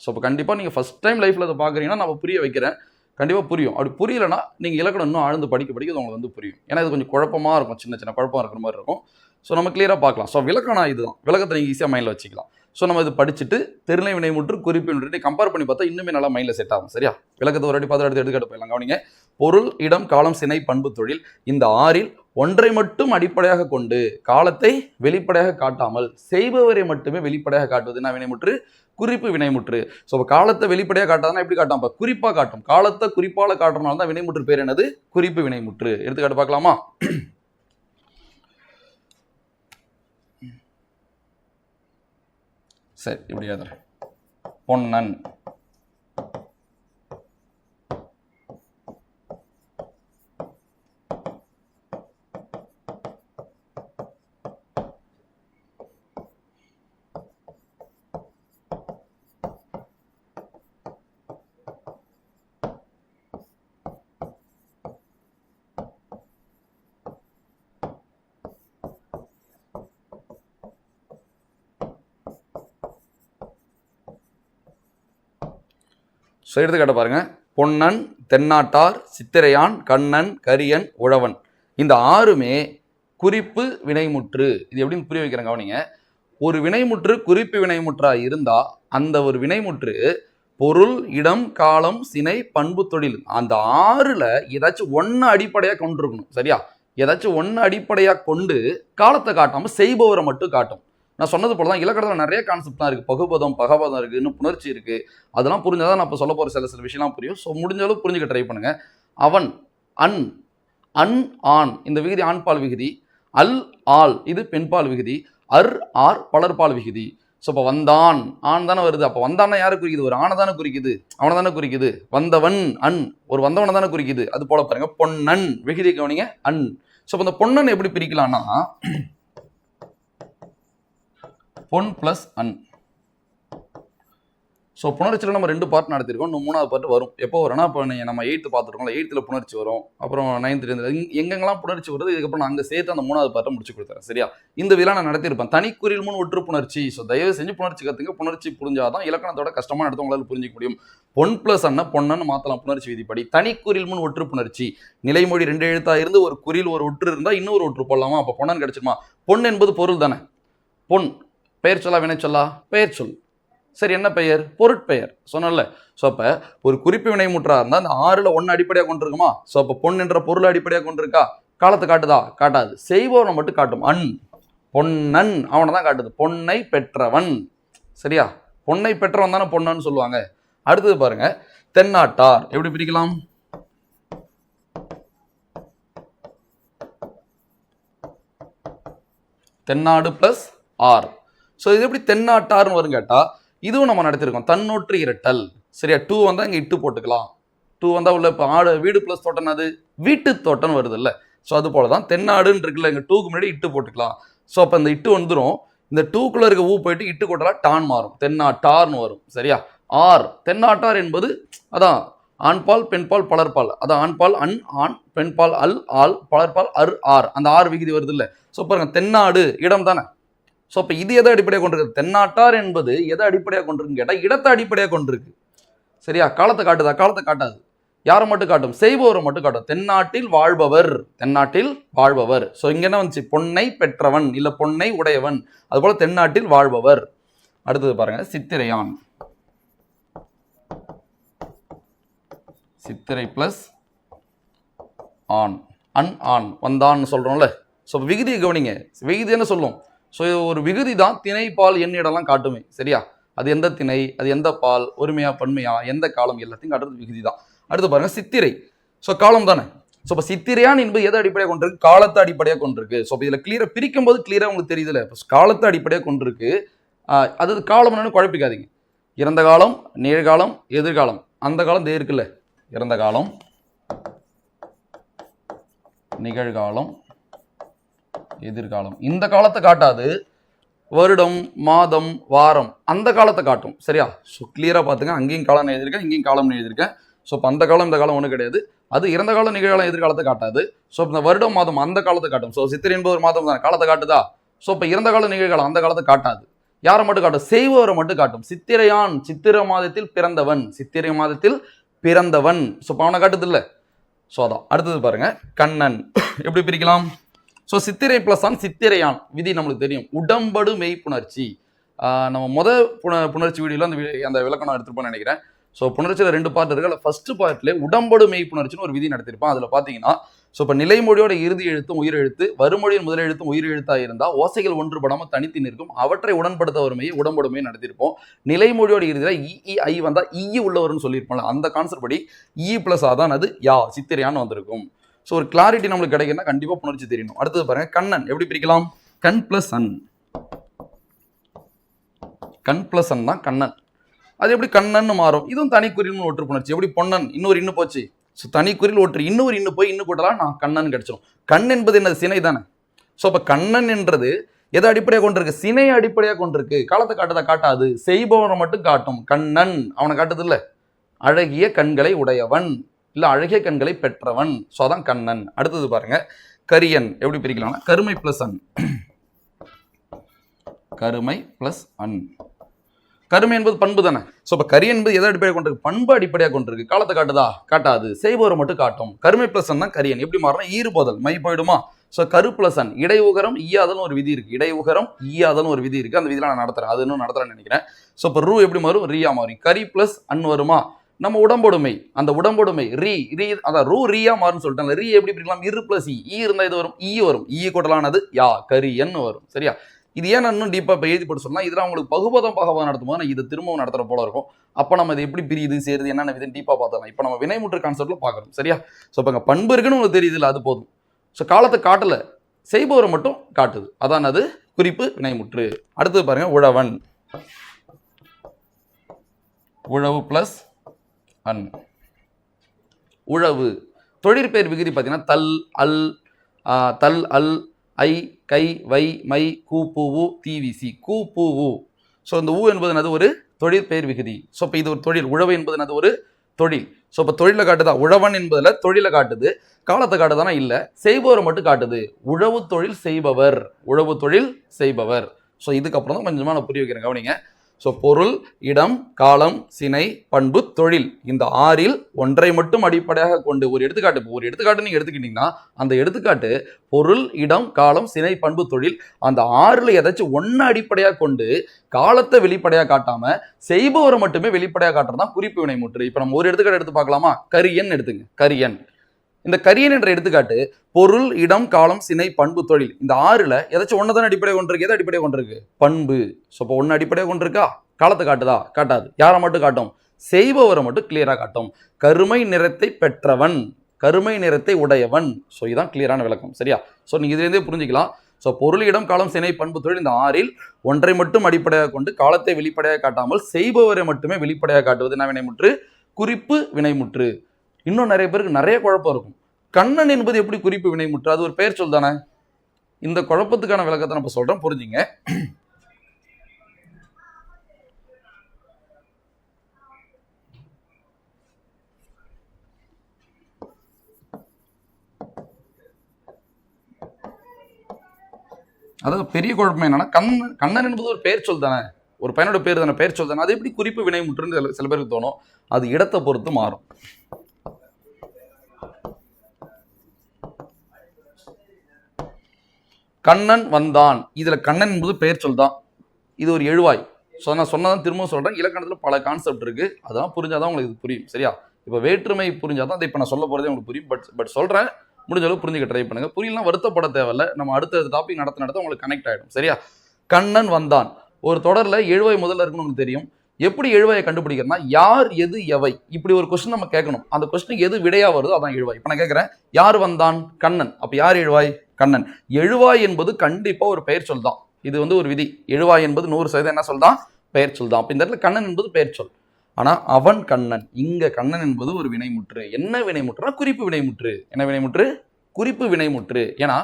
ஸோ இப்போ கண்டிப்பாக நீங்கள் ஃபஸ்ட் டைம் லைஃப்பில் அதை பார்க்குறீங்கன்னா நம்ம புரிய வைக்கிறேன், கண்டிப்பாக புரியும். அப்படி புரியலைன்னா நீங்கள் இலக்கணம் இன்னும் ஆழ்ந்து படிக்க படிக்க உங்களுக்கு வந்து புரியும். ஏன்னா இது கொஞ்சம் குழப்பமாக இருக்கும், சின்ன சின்ன குழப்பம் இருக்கிற மாதிரி இருக்கும். ஸோ நம்ம கிளியராக பார்க்கலாம். ஸோ விளக்கணம் இதுதான். விளக்கத்தை நீங்கள் ஈஸியாக மைண்டில் வச்சுக்கலாம். ஸோ நம்ம இது படிச்சுட்டு தெருணை வினைமுற்று குறிப்பு வினைமுற்று கம்பேர் பண்ணி பார்த்தா இன்னுமே நல்லா மைண்டில் செட் ஆகும். சரியா? விளக்கத்தை ஒரு வாட்டி பார்த்து அடுத்து எடுத்துக்காட்டு போயிடலாம். கவனிங்க. பொருள், இடம், காலம், சினை, பண்பு, தொழில் இந்த 6ல் ஒன்றை மட்டும் அடிப்படையாக கொண்டு காலத்தை வெளிப்படையாக காட்டாமல் செய்பவரை மட்டுமே வெளிப்படையாக காட்டுவது என்ன வினைமுற்று? குறிப்பு வினைமுற்று. ஸோ காலத்தை வெளிப்படையாக காட்டாதுன்னா எப்படி காட்டும்? குறிப்பாக காட்டும். காலத்தை குறிப்பால காட்டுறதுனால தான் வினைமுற்று பேர் என்னது? குறிப்பு வினைமுற்று. எடுத்துக்காட்டு பார்க்கலாமா? சரி, இப்படி எழுதுறேன். பொன்னன். ஸோ எடுத்துக்காட்ட பாருங்க. பொன்னன், தென்னாட்டார், சித்திரையான், கண்ணன், கரியன், உழவன் இந்த 6மே குறிப்பு வினைமுற்று. இது எப்படின்னு புரிய வைக்கிறேன் கவனிங்க. ஒரு வினைமுற்று குறிப்பு வினைமுற்றா இருந்தா அந்த ஒரு வினைமுற்று பொருள், இடம், காலம், சினை, பண்பு, தொழில் அந்த 6ல் ஏதாச்சும் ஒன்று அடிப்படையாக கொண்டிருக்கணும். சரியா? ஏதாச்சும் ஒன்று அடிப்படையாக கொண்டு காலத்தை காட்டாமல் செய்பவரை மட்டும் காட்டும். நான் சொன்னது போல தான் இலக்கணத்தில் நிறைய கான்செப்ட்லாம் இருக்குது. பகுபதம், பகபதம் இருக்குது, இன்னும் புணர்ச்சி இருக்குது. அதெல்லாம் புரிஞ்சாதான் நான் இப்போ சொல்ல போகிற சில விஷயம்லாம் புரியும். ஸோ முடிஞ்ச அளவு புரிஞ்சுக்க ட்ரை பண்ணுங்க. அவன், அன், அன், ஆண் இந்த விகுதி ஆண்பால் விகுதி. அல், ஆள் இது பெண்பால் விகுதி. அர், ஆர் பலர்பால் விகுதி. ஸோ இப்போ வந்தான் ஆண் தானே வருது. அப்போ வந்தான்னா யாரை குறிக்குது? ஒரு ஆணை தானே குறிக்குது, அவனை தானே குறிக்குது. வந்தவன் அன் ஒரு வந்தவனை தானே குறிக்குது. அது போல பாருங்க. பொன்னன் விகுதி கவனிங்க, அன். ஸோ இப்போ இந்த பொன்னன் எப்படி பிரிக்கலாம்னா பொன் பிளஸ் அன். ஸோ புணர்ச்சியில் நம்ம 2 பார்ட் நடத்திருக்கோம். இன்னும் 3வது பார்ட் வரும். எப்போ வரும்னா இப்போ நம்ம 8th பார்த்துருக்கோம்ல, 8th புணர்ச்சி வரும். அப்புறம் 9th எங்கெங்கெல்லாம் புணர்ச்சி வருது இதுக்கப்புறம் நான் அங்கே சேர்த்து அந்த 3வது பார்ட்டை முடிச்சு கொடுத்துறேன். சரியா? இந்த விழா நான் நடத்தியிருப்பேன். தனிக்குறில் முன் ஒற்று புணர்ச்சி. ஸோ தயவு செஞ்சு புணர்ச்சி கற்றுங்க. புணர்ச்சி புரிஞ்சாதான் இலக்கணத்தோட கஷ்டமான இடத்த உங்களால் புரிஞ்சிக்க முடியும். பொன் பிளஸ் அண்ணன் பொன்னன்னு மாற்றலாம் புணர்ச்சி விதிப்படி. தனிக்குறில் முன் ஒற்று புணர்ச்சி. நிலைமொழி 2 எழுத்தா இருந்து ஒரு குறில் ஒரு ஒற்று இருந்தால் இன்னொரு ஒற்று போடலாமா? அப்போ பொன்னன் கிடைச்சிருமா? பொன் என்பது பொருள் தானே. பொன் பெயர் சொல்லா வினை சொல்லா? பெயர் சொல். சரி, என்ன பெயர்? பொருட்பெயர். சொன்னல. ஸோ அப்போ ஒரு குறிப்பு வினைமுற்றா இருந்தால் அந்த 6ல் 1 அடிப்படையாக கொண்டிருக்குமா? ஸோ அப்போ பொன் என்ற பொருள் அடிப்படையாக கொண்டிருக்கா? காலத்தை காட்டுதா? காட்டாது. செய்பவனை மட்டும் காட்டும். அன், பொன்னன் அவனை தான் காட்டுது. பொன்னை பெற்றவன். சரியா? பொன்னை பெற்றவன் தானே பொன்னன்னு சொல்லுவாங்க. அடுத்தது பாருங்க. தென்னாட்டார் எப்படி பிரிக்கலாம்? தென்னாடு பிளஸ் ஆர். ஸோ இது எப்படி தென்னாட்டார்னு வரும் கேட்டால் இதுவும் நம்ம நடத்திருக்கோம். தன்னொற்று இரட்டல். சரியா? 2 வந்தால் இங்கே இட்டு போட்டுக்கலாம். 2 வந்தால் உள்ள இப்போ ஆடு வீடு ப்ளஸ் தோட்டம் அது வீட்டு தோட்டம் வருது இல்லை? ஸோ அது போல தான் தென்னாடுன்னு இருக்குல்ல, இங்கே 2க்கு முன்னாடி இட்டு போட்டுக்கலாம். ஸோ அப்போ இந்த இட்டு வந்துடும். இந்த 2க்குள்ள இருக்க ஊ போயிட்டு இட்டு போட்டலாம் டான் மாறும். தென்னாட்டார்னு வரும். சரியா? ஆர் தென்னாட்டார் என்பது அதான் ஆண்பால் பெண்பால் பலர்பால். அதான் ஆண்பால் அன், ஆண், பெண்பால் அல், ஆள், பலர்பால் அர், ஆர். அந்த 6 விகுதி வருது இல்லை? ஸோ பாருங்க, தென்னாடு இடம் தானே. ஸோ இப்போ இது எதை அடிப்படையாக கொண்டிருக்கு? தென்னாட்டார் என்பது எதை அடிப்படையாக கொண்டிருக்குன்னு கேட்டால் இடத்தை அடிப்படையாக கொண்டிருக்கு. சரியா? காலத்தை காட்டுதா? காலத்தை காட்டாது. யாரை மட்டும் காட்டும்? செய்பவரை மட்டும் காட்டும். தென்னாட்டில் வாழ்பவர். தென்னாட்டில் வாழ்பவர். ஸோ இங்கே என்ன வந்துச்சு? பொன்னை பெற்றவன் இல்லை பொன்னை உடையவன். அதுபோல் தென்னாட்டில் வாழ்பவர். அடுத்தது பாருங்க. சித்திரையான். சித்திரை பிளஸ் ஆண். அன், ஆண் வந்தான் சொல்கிறோம்ல. ஸோ விகுதியை கவனிங்க. விகுதி என்ன சொல்லும்? ஸோ ஒரு விகுதி தான் திணை, பால், எண்ணிடலாம் காட்டுமே. சரியா? அது எந்த திணை, அது எந்த பால், ஒருமையா பன்மையா, எந்த காலம் எல்லாத்தையும் காட்டுறது விகுதி தான். அடுத்து பாருங்க. சித்திரை. ஸோ காலம் தானே. ஸோ இப்போ சித்திரையான் என்பது எதை அடிப்படையாக கொண்டிருக்கு? காலத்தை அடிப்படையாக கொண்டிருக்கு. ஸோ இப்போ இதில் கிளியராக பிரிக்கும் போது கிளியராக உங்களுக்கு தெரியுதுல்ல. இப்போ காலத்தை அடிப்படையாக கொண்டிருக்கு. அது காலம் என்னன்னு குழப்பிக்காதீங்க. இறந்த காலம், நிகழ்காலம், எதிர்காலம். அந்த காலம் தே இருக்குல்ல, இறந்த காலம், நிகழ்காலம், எதிர்காலம். இந்த காலத்தை காட்டாது. வருடம், மாதம், வாரம் அந்த காலத்தை காட்டும். சரியா? ஸோ கிளியராக பார்த்துங்க, அங்கேயும் காலம் எழுதியிருக்கேன், இங்கேயும் காலம் எழுதியிருக்கேன். ஸோ இப்போ அந்த காலம் இந்த காலம் ஒன்றும் கிடையாது. அது இறந்த காலம், நிகழ்காலம், எதிர்காலத்தை காட்டாது. ஸோ இந்த வருடம், மாதம் அந்த காலத்தை காட்டும். ஸோ சித்திரை என்பது ஒரு மாதம் தான், காலத்தை காட்டுதா? ஸோ இப்போ இறந்த காலம், நிகழ்காலம் அந்த காலத்தை காட்டாது. யாரை மட்டும் காட்டும்? செய்பவரை மட்டும் காட்டும். சித்திரையான், சித்திரை மாதத்தில் பிறந்தவன், சித்திரை மாதத்தில் பிறந்தவன். ஸோ இப்போ அவனை காட்டுது இல்லை? ஸோ அதான். அடுத்தது பாருங்க, கண்ணன் எப்படி பிரிக்கலாம்? ஸோ சித்திரை பிளஸ் ஆன் சித்திரையான் விதி நம்மளுக்கு தெரியும். உடம்படு மெய்ப்புணர்ச்சி. நம்ம புணர்ச்சி வீடியோவில் அந்த விளக்கம் எடுத்துருப்போம்னு நினைக்கிறேன். ஸோ புணர்ச்சியில் 2 பார்ட் இருக்கு. அதில் ஃபர்ஸ்ட் பார்ட்ல உடம்படு மெய்ப்புணர்ச்சின்னு ஒரு விதி நடத்திருப்பான். அதில் பார்த்தீங்கன்னா ஸோ இப்போ நிலைமொழியோட இறுதி எழுத்தும் உயிர் எழுத்து, வறுமொழியின் முதல் எழுத்தும் உயிர் எழுத்தாக இருந்தால் ஓசைகள் ஒன்றுபடாமல் தனித்து நிற்கும். அவற்றை உடன்படுத்த வறுமையை உடம்படுமையை நடத்திருப்போம். நிலைமொழியோட இறுதியில் இ ஐ வந்தால் ஈ உள்ளவர்னு சொல்லியிருப்போம்ல, அந்த கான்செப்ட் படி இ பிளஸ் ஆதான் அது யா சித்திரையான்னு வந்திருக்கும். ஸோ ஒரு கிளாரிட்டி நம்மளுக்கு கிடைக்குன்னா கண்டிப்பாக புணர்ச்சி தெரியணும். அடுத்தது பாருங்க, கண்ணன் எப்படி பிரிக்கலாம்? கண் பிளஸ் அன். கண் பிளஸ் அன் தான் கண்ணன். அது எப்படி கண்ணன்னு மாறும்? இதுவும் தனிக்குறியில் ஒற்று புணர்ச்சி. எப்படி பொன்னன் இன்னொரு இன்னும் போச்சு. ஸோ தனிக்குறியில் ஒற்று இன்னொரு இன்னும் போய் இன்னும் போட்டலாம் நான் கண்ணன் கிடைச்சிடும். கண் என்பது என்னது? சினை தானே. ஸோ அப்போ கண்ணன் என்றது எதை அடிப்படையாக கொண்டிருக்கு? சினையை அடிப்படையாக கொண்டிருக்கு. காலத்தை காட்டுதா? காட்டாது. செய்பவனை மட்டும் காட்டும். கண்ணன் அவனை காட்டுது இல்லை? அழகிய கண்களை உடையவன், இல்லை அழகிய கண்களை பெற்றவன். ஸோ அதான் கண்ணன். அடுத்தது பாருங்க, கரியன் எப்படி பிரிக்கலாம்னா கருமை பிளஸ் அன். கருமை பிளஸ் அன். கருமை என்பது பண்பு தானே. ஸோ இப்போ கரியன் என்பது எதை அடிப்படையாக கொண்டிருக்கு? பண்பு அடிப்படையாக கொண்டிருக்கு. காலத்தை காட்டுதா? காட்டாது. செய்பவரை மட்டும் காட்டும். கருமை பிளஸ் அன் தான் கரியன். எப்படி மாறினா ஈறுபோதல் மை போயிடுமா? ஸோ கரு பிளஸ் அன் இடையுகரம் ஈயாதல்னு ஒரு விதி இருக்கு. இடையுகரம் ஈயாதல்னு ஒரு விதி இருக்கு. அந்த விதியில் நான் நடத்துறேன், அது இன்னும் நடத்துறேன்னு நினைக்கிறேன். ஸோ இப்போ ரூ எப்படி மாறும்? ரீயா மாறும். கரி பிளஸ் அன் வருமா? நம்ம உடம்பொடுமை, அந்த உடம்பொடுமை ரீ அதான் ரூ ரீயா மாறுன்னு சொல்லிட்டாங்க. ரீ எப்படி பிரிக்கலாம்? இரு பிளஸ் ஈ இருந்தால் இது வரும், ஈ வரும். ஈ கூட்டலானது யா கரியன்னு வரும். சரியா? இது ஏன் இன்னும் டீப்பாக இப்போ எழுதி போட்டு சொல்லலாம். இதெல்லாம் உங்களுக்கு பகுபதம் நடத்தும் போது இது திரும்பவும் நடத்துகிற போல இருக்கும். அப்போ நம்ம இது எப்படி பிரியுது சேருது என்னென்ன விதம் டீப்பாக பார்த்தலாம். இப்போ நம்ம வினைமுற்று கான்செப்டில் பார்க்குறோம். சரியா? ஸோ இப்போ இங்கே பண்பு இருக்குன்னு உங்களுக்கு தெரியுது இல்லை? அது போதும். ஸோ காலத்தை காட்டலை, செய்பவரை மட்டும் காட்டுது. அதான் அது குறிப்பு வினைமுற்று. அடுத்தது பாருங்க, உழவன். உழவு பிளஸ் அன். உழவு தொழிற்பெயர் விகுதி பார்த்தீங்கன்னா தல் அல், தல் அல், ஐ கை வை மை கூ பூவு தீவிசி கூ பூவு. ஸோ இந்த ஊ என்பது அது ஒரு தொழிற்பெயர் விகுதி. ஸோ இப்போ இது ஒரு தொழில். உழவு என்பது அது ஒரு தொழில். ஸோ இப்போ தொழிலை காட்டுதா? உழவன் என்பதில் தொழிலை காட்டுது. காலத்தை காட்டுதானா? இல்லை, செய்பவரை மட்டும் காட்டுது. உழவு தொழில் செய்பவர், உழவு தொழில் செய்பவர். ஸோ இதுக்கப்புறம் தான் கொஞ்சமாக நான் புரிய வைக்கிறேன், கவனிங்க. ஸோ பொருள், இடம், காலம், சினை, பண்பு, தொழில் இந்த 6ல் ஒன்றை மட்டும் அடிப்படையாக கொண்டு ஒரு எடுத்துக்காட்டு. ஒரு எடுத்துக்காட்டு நீங்கள் எடுத்துக்கிட்டீங்கன்னா அந்த எடுத்துக்காட்டு பொருள், இடம், காலம், சினை, பண்பு, தொழில் அந்த 6ல் ஏதாச்சும் ஒன்று அடிப்படையாக கொண்டு காலத்தை வெளிப்படையாக காட்டாம செய்பவரை மட்டுமே வெளிப்படையாக காட்டுறது தான் குறிப்பு வினைமுற்று. இப்போ நம்ம ஒரு எடுத்துக்காட்டு எடுத்து பார்க்கலாமா? கரியன் எடுத்துங்க. கரியன். இந்த கரியன் என்ற எடுத்துக்காட்டு பொருள், இடம், காலம், சினை, பண்பு, தொழில் இந்த 6ல் ஏதாச்சும் ஒன்று தான் அடிப்படையாக கொண்டிருக்கு. எதை அடிப்படையாக கொண்டிருக்கு? பண்பு. ஸோ இப்போ ஒன்று அடிப்படையாக கொண்டிருக்கா? காலத்தை காட்டுதா? காட்டாது. யாரை மட்டும் காட்டும்? செய்பவரை மட்டும் கிளியராக காட்டும். கருமை நிறத்தை பெற்றவன், கருமை நிறத்தை உடையவன். ஸோ இதுதான் கிளியரான விளக்கம். சரியா? ஸோ நீங்கள் இதுலேருந்தே புரிஞ்சுக்கலாம். ஸோ பொருள், இடம், காலம், சினை, பண்பு, தொழில் இந்த 6ல் ஒன்றை மட்டும் அடிப்படையாக கொண்டு காலத்தை வெளிப்படையாக காட்டாமல் செய்பவரை மட்டுமே வெளிப்படையாக காட்டுவது என்ன வினைமுற்று? குறிப்பு வினைமுற்று. இன்னும் நிறைய பேருக்கு நிறைய குழப்பம் இருக்கும். கண்ணன் என்பது எப்படி குறிப்பு வினைமுற்று? அது ஒரு பெயர் சொல் தானே. இந்த குழப்பத்துக்கான விளக்கத்தை நம்ம சொல்றேன், புரிஞ்சுங்க. அதாவது பெரிய குழப்பம் என்னன்னா, கண்ணன் என்பது ஒரு பெயர் சொல் தானே, ஒரு பையனோட பேர் தானே, பெயர் சொல் தானே. அது எப்படி குறிப்பு வினைமுற்றுன்னு சில பேருக்கு தோணும். அது இடத்தை பொறுத்து மாறும். கண்ணன் வந்தான், இதுல கண்ணன் என்பது பெயர் சொல் தான். இது ஒரு எழுவாய். ஸோ நான் சொன்னதான் திரும்ப சொல்றேன். இலக்கணத்துல பல கான்செப்ட் இருக்கு, அதெல்லாம் புரிஞ்சாதான் உங்களுக்கு புரியும். சரியா? இப்போ வேற்றுமை புரிஞ்சாதான் அதை இப்போ நான் சொல்ல போறதே உங்களுக்கு புரியும். பட் சொல்றேன், முடிஞ்ச அளவு புரிஞ்சுக்க ட்ரை பண்ணுங்க. புரியலாம் வருத்தப்பட தேவையில்லை. நம்ம அடுத்த டாபிக் நடத்த உங்களுக்கு கனெக்ட் ஆகிடும். சரியா? கண்ணன் வந்தான் ஒரு தொடர்ல எழுவாய் முதல்ல இருக்குன்னு உங்களுக்கு தெரியும். எப்படி எழுவாயை கண்டுபிடிக்கிறதுனா யார், எது, எவை, இப்படி ஒரு கொஸ்டின் நம்ம கேட்கணும். அந்த கொஸ்டினுக்கு எது விடையா வருதோ அதான் எழுவாய். இப்போ நான் கேட்குறேன், யார் வந்தான்? கண்ணன். அப்போ யார் எழுவாய்? கண்ணன். எழுவாய் என்பது கண்டிப்பா ஒரு பெயர் சொல் தான். இது ஒரு விதி. எழுவாய் என்பது 100% என்ன சொல் தான்? பெயர் சொல் தான். அப்போ இந்த இடத்துல கண்ணன் என்பது பெயர் சொல். ஆனா அவன் கண்ணன், இங்க கண்ணன் என்பது ஒரு வினைமுற்று. என்ன வினைமுற்றுனா குறிப்பு வினைமுற்று. என்ன வினைமுற்று? குறிப்பு வினைமுற்று. ஏன்னா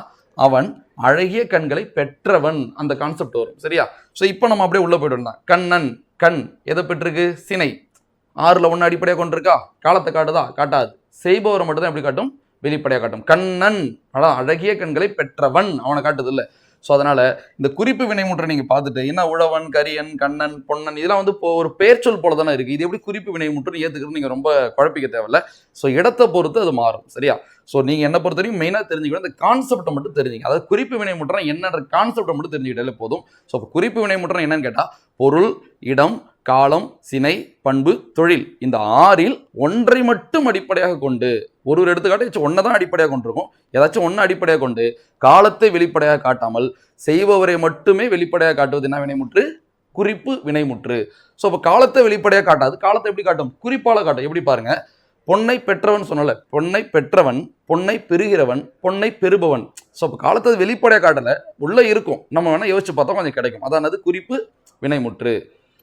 அவன் அழகிய கண்களை பெற்றவன், அந்த கான்செப்ட் வரும். சரியா? ஸோ இப்போ நம்ம அப்படியே உள்ள போயிட்டு கண்ணன், கண் எதை பெற்றிருக்கு? சினை. 6ல் 1 அடிப்படையாக கொண்டிருக்கா? காலத்தை காட்டுதா? காட்டாது. செய்பவரை மட்டும் தான் எப்படி காட்டும்? வெளிப்படையாக காட்டும். கண்ணன் அழகிய கண்களை பெற்றவன் அவனை காட்டுது இல்லை? ஸோ அதனால இந்த குறிப்பு வினைமுற்றை நீங்க பார்த்துட்டு என்ன உழவன், கரியன், கண்ணன், பொன்னன் இதெல்லாம் வந்து இப்போ ஒரு பெயர்ச்சொல் போல தானே இருக்கு. இது எப்படி குறிப்பு வினைமுற்று ஏத்துக்கிறது நீங்க ரொம்ப குழப்பிக்க தேவையில்ல. ஸோ இடத்தை பொறுத்து அது மாறும். சரியா? ஸோ நீங்க என்ன பொறுத்த வரைக்கும் மெயினாக தெரிஞ்சுக்கணும், இந்த கான்செப்டை மட்டும் தெரிஞ்சுங்க. அதாவது குறிப்பு வினைமுற்றம் என்னன்ற கான்செப்டை மட்டும் தெரிஞ்சுக்கிட்டாலே போதும். ஸோ குறிப்பு வினைமுற்றம் என்னன்னு கேட்டா பொருள், இடம், காலம், சினை, பண்பு, தொழில் இந்த 6ல் ஒன்றை மட்டும் அடிப்படையாக கொண்டு ஒரு எடுத்துக்காட்டு ஒன்றை தான் அடிப்படையாக கொண்டிருக்கும். ஏதாச்சும் ஒன்று அடிப்படையாக கொண்டு காலத்தை வெளிப்படையாக காட்டாமல் செய்பவரை மட்டுமே வெளிப்படையாக காட்டுவது என்ன வினைமுற்று? குறிப்பு வினைமுற்று. ஸோ இப்போ காலத்தை வெளிப்படையாக காட்டாது. காலத்தை எப்படி காட்டும்? குறிப்பால காட்டும். எப்படி பாருங்க, பொன்னை பெற்றவன் சொன்னல, பொன்னை பெற்றவன், பொன்னை பெறுகிறவன், பொன்னை பெறுபவன். ஸோ இப்போ காலத்தை வெளிப்படையாக காட்டல, உள்ள இருக்கும், நம்ம வேணா யோசிச்சு பார்த்தா கொஞ்சம் கிடைக்கும். அதானது குறிப்பு வினைமுற்று.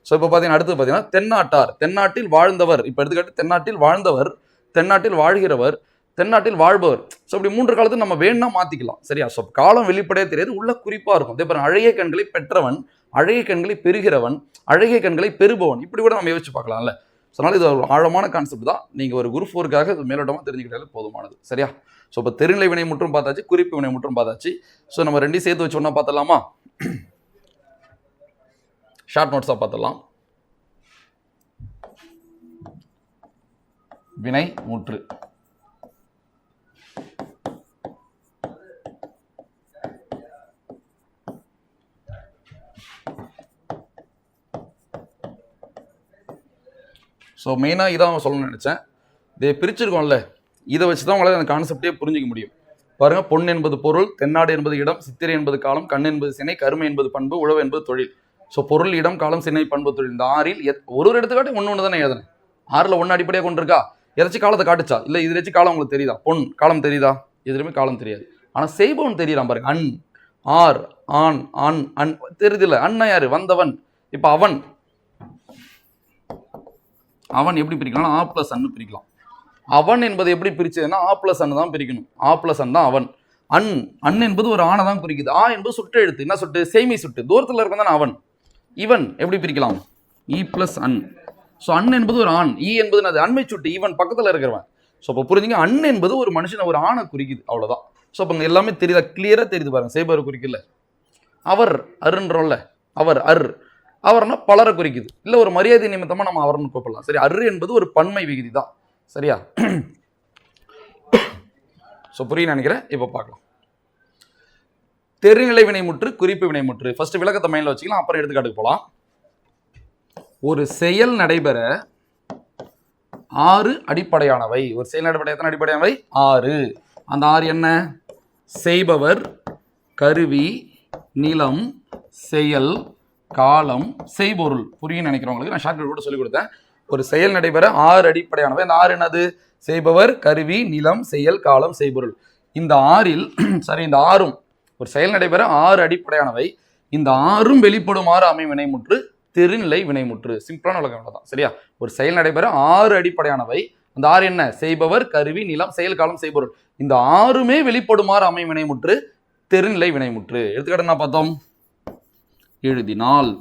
ஸோ இப்போ பார்த்தீங்கன்னா அடுத்து பார்த்தீங்கன்னா தென்னாட்டார், தென்னாட்டில் வாழ்ந்தவர். இப்போ எடுத்துக்காட்டு தென்னாட்டில் வாழ்ந்தவர், தென்னாட்டில் வாழ்கிறவர், தென்னாட்டில் வாழ்பவர். ஸோ இப்படி 3 காலத்தை நம்ம வேணா மாற்றிக்கலாம். சரியா? ஸோ காலம் வெளிப்படையாக தெரியாது, உள்ள குறிப்பாக இருக்கும். அதே பாருங்க, அழகிய கண்களை பெற்றவன், அழகிய கண்களை பெறுகிறவன், அழகிய கண்களை பெறுபவன். இப்படி கூட நம்ம யோசிச்சு பார்க்கலாம்ல. ஸோ அதனால் இது ஒரு ஆழமான கான்செப்ட் தான். நீங்கள் ஒரு குரூப் 4க்காக இது மேலோட்டமாக தெரிஞ்சுக்கிட்டாலே போதுமானது. சரியா? ஸோ இப்போ தெரிநிலை வினை முற்றும் பார்த்தாச்சு, குறிப்பு வினை முற்றும் பார்த்தாச்சு. ஸோ நம்ம ரெண்டையும் சேர்த்து வச்சு ஒன்றா பார்த்துடலாமா? ஷார்ட் நோட்ஸாக பார்த்துடலாம். வினை முற்று. ஸோ மெயினாக இதான் சொல்லணும்னு நினச்சேன். இதை பிரிச்சிருக்கோம்ல, இதை வச்சு தான் உங்களால் அந்த கான்செப்டே புரிஞ்சிக்க முடியும். பாருங்க, பொன் என்பது பொருள், தென்னாடு என்பது இடம், சித்திரை என்பது காலம், கண் என்பது சினை, கருமை என்பது பண்பு, உழவு என்பது தொழில். ஸோ பொருள், இடம், காலம், சினை, பண்பு, தொழில் இந்த 6ல் ஒரு எடுத்துக்காட்டு ஒன்று தானே எழுதுனேன். 6ல் 1 அடிப்படையாக கொண்டிருக்கா? எதாச்சும் காலத்தை காட்டுச்சா? இல்லை இது வச்சு காலம் உங்களுக்கு தெரியுதா? பொன் காலம் தெரியுதா? எதுவுமே காலம் தெரியாது. ஆனால் செய்பவன் தெரியலாம் பாருங்க. அன், ஆர், ஆண், ஆண், அன் தெரியுது இல்லை? அண்ணா யாரு? வந்தவன். இப்போ அவன், அவன் எப்படி பிரிக்கலாம்? ஆ பிளஸ் அன்னு பிரிக்கலாம். அவன் என்பது எப்படி பிரிச்சதுன்னா ஆ பிளஸ் அன்னு தான் பிரிக்கணும். ஆ பிளஸ் அன் தான் அவன். அன், அன் என்பது ஒரு ஆணை தான் குறிக்குது. ஆ என்பது சுட்டு எழுத்து. என்ன சுட்டு? சேமி சுட்டு. தூரத்தில் இருக்க தான் அவன். இவன் எப்படி பிரிக்கலாம்? இ பிளஸ் அன். ஸோ அன் என்பது ஒரு ஆண், இ என்பது அது அண்மை சுட்டு, ஈவன் பக்கத்தில் இருக்கிறவன். ஸோ இப்போ புரிஞ்சுங்க, அன் என்பது ஒரு மனுஷனை ஒரு ஆணை குறிக்குது, அவ்வளோதான். ஸோ இப்போ எல்லாமே தெரியுதா? கிளியராக தெரியுது பாருங்க. செய்பவர் குறிக்கல. அவர் அருன்றோம்ல, அவர் அர், அவர்னா பலரை குறிக்குது. இல்லை ஒரு மரியாதை நிமித்தமாக நம்ம அவர்னு கூப்பிடலாம். சரி, அரு என்பது ஒரு பன்மை விகுதி தான். சரியா? ஸோ புரிய நினைக்கிறேன். இப்போ பார்க்கலாம். தெரிநிலை வினைமுற்று, குறிப்பு வினைமுற்று. ஃபர்ஸ்ட் விளக்கத்தை மைண்டில் வச்சுக்கலாம், அப்புறம் எடுத்துக்காட்டுக்கு போகலாம். ஒரு செயல் நடைபெற 6 அடிப்படையானவை. ஒரு செயல் நடைபெற எத்தனை அடிப்படையானவை? 6. அந்த 6 என்ன? செய்பவர், கருவி, நிலம், செயல், காலம், செய்பொருள். புரியும் நினைக்கிறவங்களுக்கு நான் ஷார்ட்கட் கூட சொல்லிக் கொடுத்தேன். ஒரு செயல் நடைபெற 6 அடிப்படையானவை. அந்த 6 என்னது? செய்பவர், கருவி, நிலம், செயல், காலம், செய்பொருள். இந்த 6ல் சரி, இந்த 6ம் ஒரு செயல் நடைபெற 6 அடிப்படையானவை. இந்த 6ம் வெளிப்படுமாறு அமையும் வினைமுற்று தெரிநிலை வினைமுற்று. சிம்பிளான விளக்கம் தான். சரியா? ஒரு செயல் நடைபெற 6 அடிப்படையானவை. அந்த 6 என்ன? செய்பவர், கருவி, நிலம், செயல், காலம், செய்பொருள். இந்த 6மே வெளிப்படுமாறு அமையும் வினைமுற்று தெரிநிலை வினைமுற்று. எடுத்துக்காட்டு என்ன பார்த்தோம்? எழுதினால்.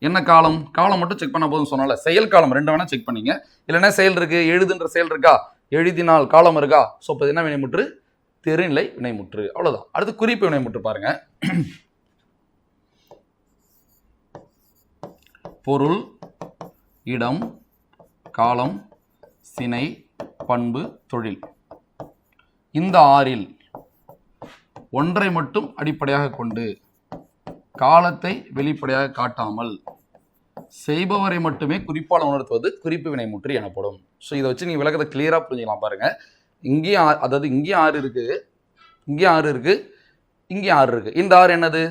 என்ன காலம்? காலம் மட்டும் செக் பண்ண போதும் சொன்னால. செயல், காலம் 2 வேணா செக் பண்ணீங்க. இல்லைன்னா செயல் இருக்கு, எழுதுன்ற செயல் இருக்கா, எழுதினால் காலம் இருக்கா. ஸோ இப்போ என்ன வினைமுற்று? தெரிநிலை வினைமுற்று. அவ்வளவுதான். அடுத்து குறிப்பு வினைமுற்று பாருங்க. பொருள், இடம், காலம், சினை, பண்பு, தொழில் இந்த 6ல் ஒன்றை மட்டும் அடிப்படையாக கொண்டு காலத்தை வெளிப்படையாக காட்டாமல் செய்பவரை மட்டுமே குறிப்பால் உணர்த்துவது குறிப்பு வினைமுற்று எனப்படும். ஸோ இதை வச்சு நீங்கள் விளக்கத்தை கிளியராக புரிஞ்சுக்கலாம் பாருங்க. இங்கேயும் அதாவது இங்கேயும் 6 இருக்கு, இங்கேயும் 6 இருக்கு, இங்கேயும் 6 இருக்கு. இந்த 6 என்னது?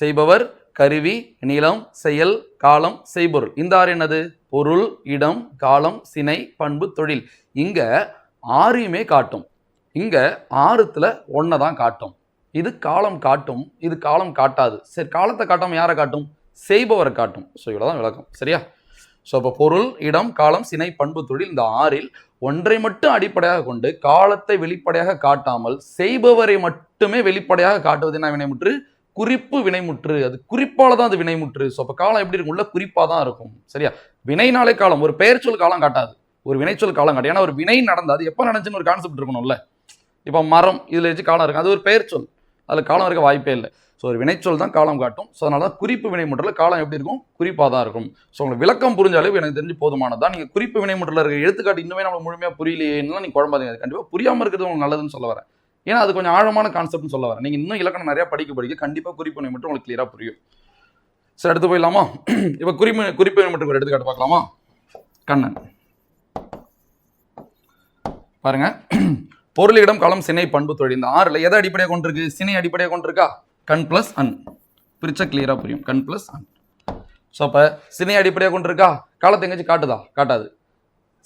செய்பவர், கருவி, நிலம், செயல், காலம், செய்பொருள். இந்த 6 என்னது? பொருள், இடம், காலம், சினை, பண்பு, தொழில். இங்க 6யுமே காட்டும். இங்க 6த்துல 1 தான் காட்டும். இது காலம் காட்டும், இது காலம் காட்டாது. சரி, காலத்தை காட்டாம யாரை காட்டும்? செய்பவரை காட்டும். ஸோ இவ்வளோதான் விளக்கம். சரியா? ஸோ அப்போ பொருள், இடம், காலம், சினை, பண்பு, தொழில், இந்த 6ல் ஒன்றை மட்டும் அடிப்படையாக கொண்டு காலத்தை வெளிப்படையாக காட்டாமல் செய்பவரை மட்டுமே வெளிப்படையாக காட்டுவது என்ன வினைமுற்று? குறிப்பு வினைமுற்று. அது குறிப்பால தான் அது வினைமுற்று. ஸோ அப்போ காலம் எப்படி இருக்கும்? உள்ள குறிப்பா தான் இருக்கும். சரியா? வினைனாலே காலம், ஒரு பெயர் சொல் காலம் காட்டாது, ஒரு வினைச்சொல் காலம் காட்டு. ஏன்னா ஒரு வினை நடந்தா அது எப்போ நடந்துச்சுன்னு ஒரு கான்செப்ட் இருக்கணும்ல. இப்போ மரம் இதில் வச்சு காலம் இருக்கு, அது ஒரு பெயர் சொல், அதில் காலம் இருக்க வாய்ப்பே இல்லை. ஸோ ஒரு வினைச்சொல் தான் காலம் காட்டும். ஸோ அதனால தான் குறிப்பு வினைமுற்றில் காலம் எப்படி இருக்கும்? குறிப்பாக தான் இருக்கும். ஸோ உங்களுக்கு விளக்கம் புரிஞ்சாலே எனக்கு தெரிஞ்சு போதுமானது தான். நீங்கள் குறிப்பு வினைமுற்றில் இருக்க எடுத்துக்காட்டு இன்னுமே நம்ம முழுமையாக புரியலையேன்னா நீங்கள் குழம்பாதீங்க. அது கண்டிப்பாக புரியாமல் இருக்கிறது உங்களுக்கு நல்லதுன்னு சொல்ல வரேன். ஏன்னா அது கொஞ்சம் ஆழமான கான்செப்ட்னு சொல்ல வரேன். நீங்கள் இன்னும் இலக்கணம் நிறையா படிக்க கண்டிப்பாக குறிப்பு வினைமுற்று உங்களுக்கு கிளியராக புரியும். சரி, அடுத்து போயிடலாமா? இப்போ குறிப்பு வினைமுற்றுக்கு ஒரு எடுத்துக்காட்டு பார்க்கலாமா? கண்ணன் பாருங்க. பொருள், இடம், காலம், சினை, பண்பு, தொழில், இந்த 6ல் எதை அடிப்படையாக கொண்டிருக்கு? சினை அடிப்படையாக கொண்டிருக்கா? கண் பிளஸ் அன். பிரிச்சா கிளியரா புரியும். கண் பிளஸ் அன். ஸோ அப்போ சினை அடிப்படையாக கொண்டிருக்கா? காலத்தை எங்கேயாச்சும் காட்டுதா? காட்டாது.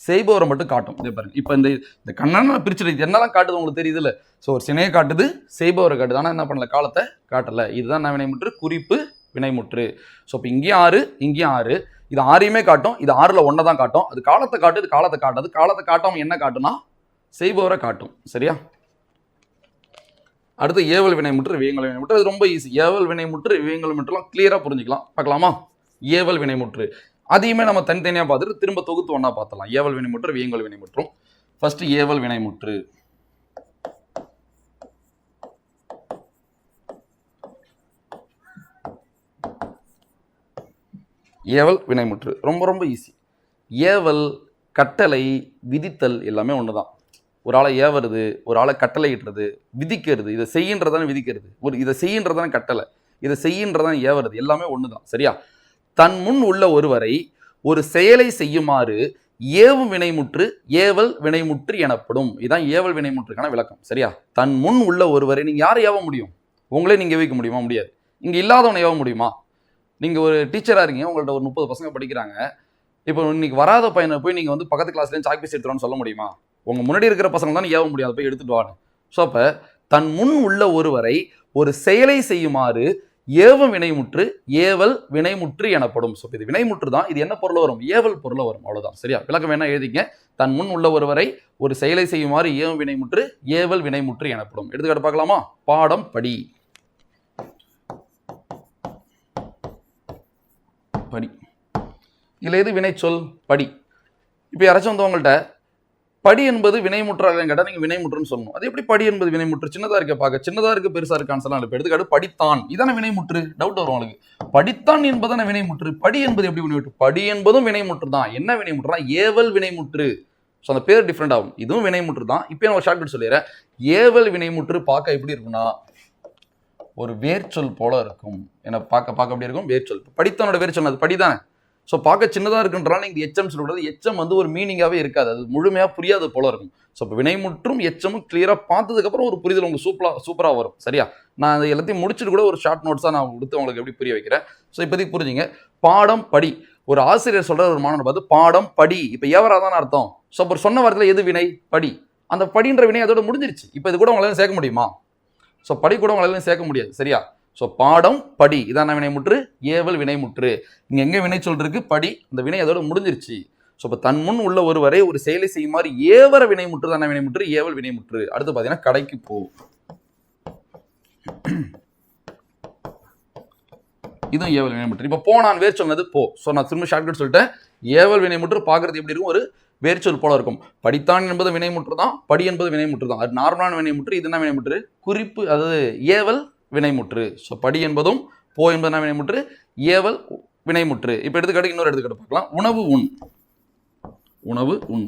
செய்பவரை மட்டும் காட்டும். இதே பாருங்க, இப்போ இந்த கண்ணனை பிரிச்சுட்டு என்னெல்லாம் காட்டுது உங்களுக்கு தெரியுது இல்லை? ஸோ ஒரு சினையை காட்டுது, செய்பவரை காட்டுது, ஆனால் என்ன பண்ணல? காலத்தை காட்டலை. இதுதான் என்ன வினைமுற்று? குறிப்பு வினைமுற்று. ஸோ இப்போ இங்கேயும் 6, இங்கேயும் 6, இது 6யுமே காட்டும், இது 6ல் 1 தான் காட்டும். அது காலத்தை காட்டு, இது காலத்தை காட்டாது. காலத்தை காட்டாமல் என்ன காட்டுனா செய்பவரை காட்டும். சரியா? அடுத்து ஏவல் வினைமுற்று, வியங்கல் வினைமுற்று. அது ரொம்ப ஈஸி. ஏவல் வினைமுற்று, வியங்கல் வினைமுற்றுலாம் கிளியரா புரிஞ்சுக்கலாம். பார்க்கலாமா? ஏவல் வினைமுற்று அதையுமே நம்ம தனித்தனியாக பார்த்துட்டு திரும்ப தொகுத்து ஒன்றா பார்த்தலாம். ஏவல் வினைமுற்று, வியங்கல் வினைமுற்றும். ஃபர்ஸ்ட் ஏவல் வினைமுற்று. ஏவல் வினைமுற்று ரொம்ப ரொம்ப ஈஸி. ஏவல், கட்டளை, விதித்தல் எல்லாமே ஒன்று தான். ஒரு ஆளை ஏவறது, ஒரு ஆளை கட்டளை இட்டுறது, விதிக்கிறது, இதை செய்கின்றதானே விதிக்கிறது, ஒரு இதை செய்கின்றதானே கட்டளை, இதை செய்கின்றதானே ஏவறது, எல்லாமே ஒன்று தான். சரியா? தன் முன் உள்ள ஒருவரை ஒரு செயலை செய்யுமாறு ஏவும் வினைமுற்று ஏவல் வினைமுற்று எனப்படும். இதுதான் ஏவல் வினைமுற்றுக்கான விளக்கம். சரியா? தன் முன் உள்ள ஒருவரை நீங்கள் யாரை ஏவ முடியும்? உங்களே நீங்கள் ஏவிக்க முடியுமா? முடியாது. இங்கே இல்லாதவனை ஏவ முடியுமா? நீங்கள் ஒரு டீச்சராக இருக்கீங்க, உங்கள்ட்ட ஒரு 30 பசங்க படிக்கிறாங்க. இப்போ இன்னைக்கு வராத பையனை போய் நீங்கள் வந்து பக்கத்து கிளாஸ்லேயும் சாக் பீஸ் எடுத்துருவான்னு சொல்ல முடியுமா? உங்கள் முன்னாடி இருக்கிற பசங்க தான் ஏவ முடியாது, போய் எடுத்துட்டு வாங்க. ஸோ அப்போ தன் முன் உள்ள ஒருவரை ஒரு செயலை செய்யுமாறு ஏவும் வினைமுற்று ஏவல் வினைமுற்று எனப்படும். ஸோ இது வினைமுற்று தான். இது என்ன பொருள் வரும்? ஏவல் பொருள் வரும். அவ்வளோதான். சரியா? விளக்கம் வேணா எழுதிங்க. தன் முன் உள்ள ஒருவரை ஒரு செயலை செய்யுமாறு ஏவும் வினைமுற்று ஏவல் வினைமுற்று எனப்படும். எடுத்துக்காட்டு பார்க்கலாமா? பாடம் படி. படி இல்லை, எது வினைச்சொல்? படி. இப்போ யாராச்சும் வந்து உங்கள்கிட்ட படி என்பது வினைமுற்றாக கேட்டால் நீங்கள் வினைமுற்றுன்னு சொல்லணும். அது எப்படி படி என்பது வினைமுற்று? சின்னதாக இருக்க பார்க்க, சின்னதாக இருக்கு பெருசாக இருக்கு ஆன்சர்லாம் இப்போ. எடுத்துக்காட்டு படித்தான், இதான வினைமுற்று. டவுட் வரும் உங்களுக்கு. படித்தான் என்பதான வினைமுற்று. படி என்பது எப்படி வினைமுற்று? படி என்பதும் வினைமுற்று தான். என்ன வினைமுற்றுனா ஏவல் வினைமுற்று. ஸோ அந்த பேர் டிஃப்ரெண்ட் ஆகும். இதுவும் வினைமுற்று தான். இப்போ நான் ஒரு ஷார்ட்கட் சொல்லிடுறேன். ஏவல் வினைமுற்று பார்க்க எப்படி இருக்குன்னா ஒரு வேர்ச்சொல் போல இருக்கும். ஏன்னா பார்க்க எப்படி இருக்கும்? வேர்ச்சொல். படித்தானோட வேர்ச்சொல் அது படிதானே. ஸோ பார்க்க சின்னதாக இருக்குன்றாலும் நீங்கள் எச்சம் சொல்லக்கூடாது. எச்சம் வந்து ஒரு மீனிங்காகவே இருக்காது, அது முழுமையாக புரியாத போல இருக்கும். ஸோ இப்போ வினைமுற்றும் எச்சமும் கிளியராக பார்த்ததுக்கப்புறம் ஒரு புரிதல் உங்களுக்கு சூப்பராக வரும். சரியா? நான் அதை எல்லாத்தையும் முடிச்சுட்டு கூட ஒரு ஷார்ட் நோட்ஸாக நான் கொடுத்து உங்களுக்கு எப்படி புரிய வைக்கிறேன். ஸோ இப்போதைக்கு புரிஞ்சுங்க. பாடம் படி. ஒரு ஆசிரியர் சொல்கிற ஒரு மாணவனை பார்த்து பாடம் படி. இப்போ ஏவராதான அர்த்தம். ஸோ அப்போ சொன்ன வாரத்தில் எது வினை? படி. அந்த படின்ற வினை அதோட முடிஞ்சிருச்சு. இப்போ இது கூட உங்களால சேர்க்க முடியுமா? ஸோ படி கூட உங்களால சேர்க்க முடியாது. சரியா? ஸோ பாடம் படி இதான வினைமுற்று ஏவல் வினைமுற்று. இங்கே எங்கே வினை சொல்றதுக்கு? படி. அந்த வினை அதோட முடிஞ்சிருச்சு. ஸோ இப்போ தன் முன் உள்ள ஒருவரை ஒரு செயலை செய்யுமாறு ஏவர வினைமுற்று தானே வினைமுற்று ஏவல் வினைமுற்று. அடுத்து பார்த்தீங்கன்னா கடைக்கு போ. இதுவும் ஏவல் வினைமுற்று. இப்போ போனான் வேர் சொன்னது போ. ஸோ நான் திரும்ப ஷார்ட்கட் சொல்லிட்டேன். ஏவல் வினைமுற்று பார்க்கறது எப்படி இருக்கும்? ஒரு வேர்ச்சொல் போல இருக்கும். படித்தான் என்பது வினைமுற்று தான், படி என்பது வினைமுற்று தான். அது நார்மலான வினைமுற்று. இது என்ன வினைமுற்று? குறிப்பு, அதாவது ஏவல் வினைமுற்று. ஸோ படி என்பதும் போ என்பது வினைமுற்று, ஏவல் வினைமுற்று. இப்போ எடுத்துக்காட்டு இன்னொரு எடுத்துக்காட்டு பார்க்கலாம். உணவு உண். உணவு உண்.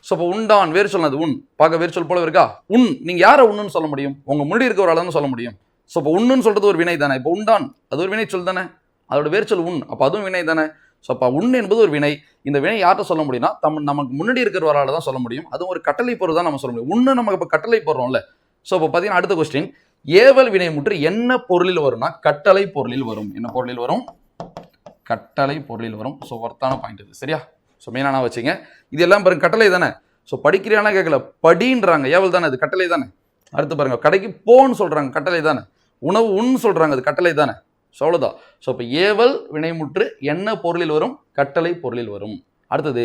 ஸோ இப்போ உண்டான் வேறு சொன்னது உண். பார்க்க வேறு சொல் போல இருக்கா? உண். நீங்கள் யாரை உண்ணுன்னு சொல்ல முடியும்? உங்கள் முன்னாடி இருக்க ஒரு ஆளான்னு சொல்ல முடியும். ஸோ இப்போ உண்ணுன்னு சொல்றது ஒரு வினை தானே. இப்போ உண்டான் அது ஒரு வினை சொல் தானே, அதோட வேறு சொல் உண். அப்போ அதுவும் வினை தானே. ஸோ அப்போ உண் என்பது ஒரு வினை. இந்த வினை யார்கிட்ட சொல்ல முடியும்னா நமக்கு முன்னாடி இருக்கிற ஒரு ஆளால் தான் சொல்ல முடியும். அதுவும் ஒரு கட்டளை பொருள் தான் நம்ம சொல்ல முடியும். உண்ணு நமக்கு இப்போ கட்டளை போடுறோம்ல. ஸோ இப்போ பார்த்தீங்கன்னா அடுத்த கொஸ்டின், ஏவல் வினைமுற்று என்ன பொருளில் வரும்னா கட்டளை பொருளில் வரும். என்ன பொருளில் வரும்? கட்டளை பொருளில் வரும். ஸோ ஒர்த்தான பாயிண்ட் இது. சரியா? ஸோ மெயினான வச்சுங்க. இது எல்லாம் பாருங்க கட்டளை தானே. ஸோ படிக்கிறியானா கேட்கல, படின்றாங்க, ஏவல் தானே, அது கட்டளை தானே. அடுத்து பாருங்க, கடைக்கு போன்னு சொல்றாங்க, கட்டளை தானே. உணவு உண் சொல்றாங்க, அது கட்டளை தானே. ஸோ அவ்வளோதான். ஸோ இப்போ ஏவல் வினைமுற்று என்ன பொருளில் வரும்? கட்டளை பொருளில் வரும். அடுத்தது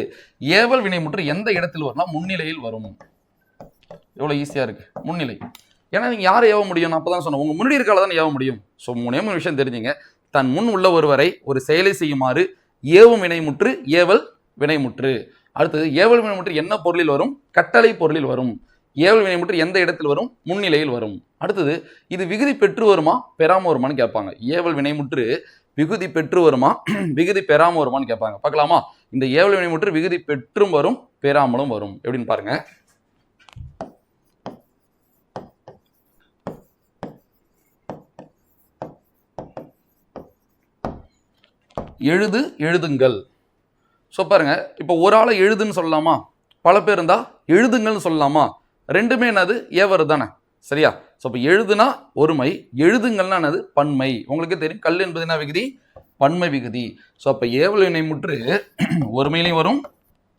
ஏவல் வினைமுற்று எந்த இடத்தில் வரும்னா முன்னிலையில் வரும். எவ்வளோ ஈஸியாக இருக்கு, முன்னிலை. ஏன்னா நீங்கள் யாரை ஏவ முடியும்? நான் அப்போ தான் சொன்னேன், உங்கள் முன்னாடி இருக்கால தான் ஏவ முடியும். ஸோ மூணே விஷயம் தெரிஞ்சுங்க. தன் முன் உள்ள ஒருவரை ஒரு செயலை செய்யுமாறு ஏவும் வினைமுற்று ஏவல் வினைமுற்று. அடுத்தது ஏவல் வினைமுற்று என்ன பொருளில் வரும்? கட்டளை பொருளில் வரும். ஏவல் வினைமுற்று எந்த இடத்தில் வரும்? முன்னிலையில் வரும். அடுத்தது இது விகுதி பெற்று வருமா பெறாம வருமானு கேட்பாங்க. ஏவல் வினைமுற்று விகுதி பெற்று வருமா விகுதி பெறாம வருமானு கேட்பாங்க. பார்க்கலாமா? இந்த ஏவல் வினைமுற்று விகுதி பெற்றும் வரும் பெறாமலும் வரும். எப்படின்னு பாருங்க. எழுது எழுதுங்கள். ஸோ பாருங்க, இப்போ ஒரு ஆளை எழுதுன்னு சொல்லலாமா? பல பேர் இருந்தா எழுதுங்கள்னு சொல்லலாமா? ரெண்டுமே என்னது? ஏவர் தானே, சரியா? ஸோ இப்போ எழுதுனா ஒருமை, எழுதுங்கள்னா என்னது? பன்மை. உங்களுக்கு தெரியும் கல் என்பது என்ன விகுதி? பன்மை விகுதி. ஸோ அப்போ ஏவல் வினைமுற்று ஒருமையிலையும் வரும்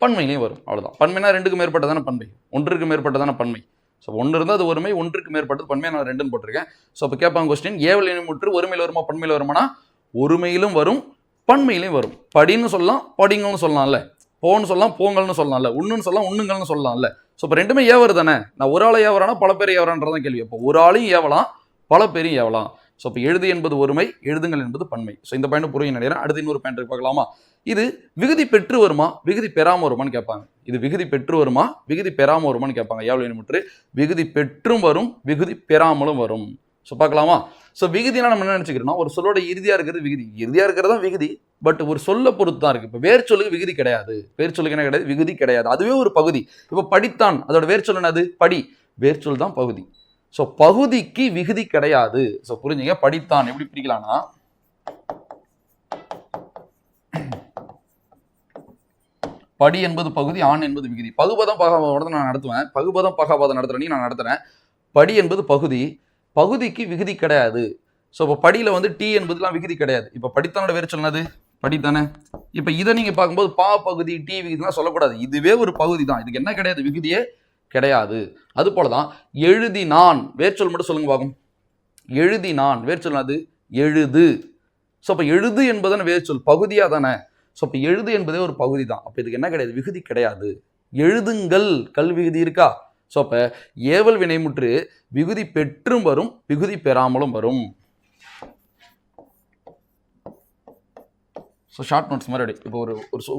பன்மையிலையும் வரும். அவ்வளோதான். பன்மைனா ரெண்டுக்கு மேற்பட்டதான பன்மை, ஒன்றுக்கு மேற்பட்டதான பன்மை. ஸோ ஒன்று இருந்தால் அது ஒருமை, ஒன்றுக்கு மேற்பட்டது பன்மை. நான் ரெண்டுன்னு போட்டிருக்கேன். ஸோ அப்போ கேட்பாங்க கொஸ்டின், ஏவல் வினைமுற்று ஒருமையில் வருமா பன்மையில் வருமானா? ஒருமையிலும் வரும் பன்மையிலையும் வரும். படின்னு சொல்லலாம், படிங்கள்னு சொல்லலாம்ல. போன்னு சொல்லலாம், போங்கள்னு சொல்லலாம்ல. உண்ணுன்னு சொல்லலாம், உண்ணுங்கள்னு சொல்லலாம்ல. ஸோ இப்போ ரெண்டுமே ஏவர் தானே. நான் ஒரு ஆளை ஏவறானா பல பேர் ஏவறான்றதான் கேள்வி. அப்போ ஒரு ஆளையும் ஏவலாம், பல பேரையும் ஏவலாம். ஸோ இப்போ எழுது என்பது ஒருமை, எழுதுங்கள் என்பது பன்மை. ஸோ இந்த பாயிண்ட் புரியும் நினைக்கிறேன். அடுத்து இன்னொரு பாயிண்ட் பார்க்கலாமா? இது விகுதி பெற்று வருமா விகுதி பெறாம வருமானு கேட்பாங்க. இது விகுதி பெற்று வருமா விகுதி பெறாம வருமானு கேட்பாங்க. ஏவல் வினைமுற்று விகுதி பெற்றும் வரும் விகுதி பெறாமலும் வரும். ஸோ பார்க்கலாமா? ஸோ விகுதினா நம்ம என்ன நினச்சிக்கிறோம்னா, ஒரு சொல்லோட இறுதியாக இருக்கிறது விகுதி. இறுதியாக இருக்கிறது தான் விகுதி, பட் ஒரு சொல்ல பொறுத்து தான் இருக்குது. இப்போ வேர் சொல்லுக்கு விகுதி கிடையாது, வேர் சொல்லுக்கு என்ன கிடையாது? விகுதி கிடையாது. அதுவே ஒரு பகுதி. இப்போ படித்தான், அதோட வேர் சொல் என்னது? படி. வேர் சொல் தான் பகுதி. ஸோ பகுதிக்கு விகுதி கிடையாது. ஸோ புரிஞ்சுங்க. படித்தான் எப்படி பிரிக்கலாம்னா, படி என்பது பகுதி, ஆண் என்பது விகுதி. பகுபதம் பகாபாதம் நான் நடத்துவேன், பகுபதம் பகாபாதம் நடத்துறேன், நான் நடத்துறேன். படி என்பது பகுதி, பகுதிக்கு விகுதி கிடையாது. ஸோ இப்போ படியில் வந்து டி என்பதுலாம் விகுதி கிடையாது. இப்போ படித்தானோட வேறு சொன்னது படித்தானே. இப்போ இதை நீங்கள் பார்க்கும்போது பா பகுதி டி விகுதிலாம் சொல்லக்கூடாது. இதுவே ஒரு பகுதி தான், இதுக்கு என்ன கிடையாது? விகுதியே கிடையாது. அது போல தான் எழுதினான் வேர்ச்சொல் மட்டும் சொல்லுங்க பார்க்கும். எழுதினான் வேர்ச்சொல் அது எழுது. ஸோ அப்போ எழுது என்பதான வேர்ச்சொல் பகுதியாக தானே. ஸோ அப்போ எழுது என்பதே ஒரு பகுதி தான். அப்போ இதுக்கு என்ன கிடையாது? விகுதி கிடையாது. எழுதுங்கள் கல் விகுதி இருக்கா? ஸோ அப்போ ஏவல் வினைமுற்று விகுதி பெற்றும் வரும் விகுதி பெறாமலும் வரும். ஸோ ஷார்ட் நோட்ஸ் மாதிரி இப்போ ஒரு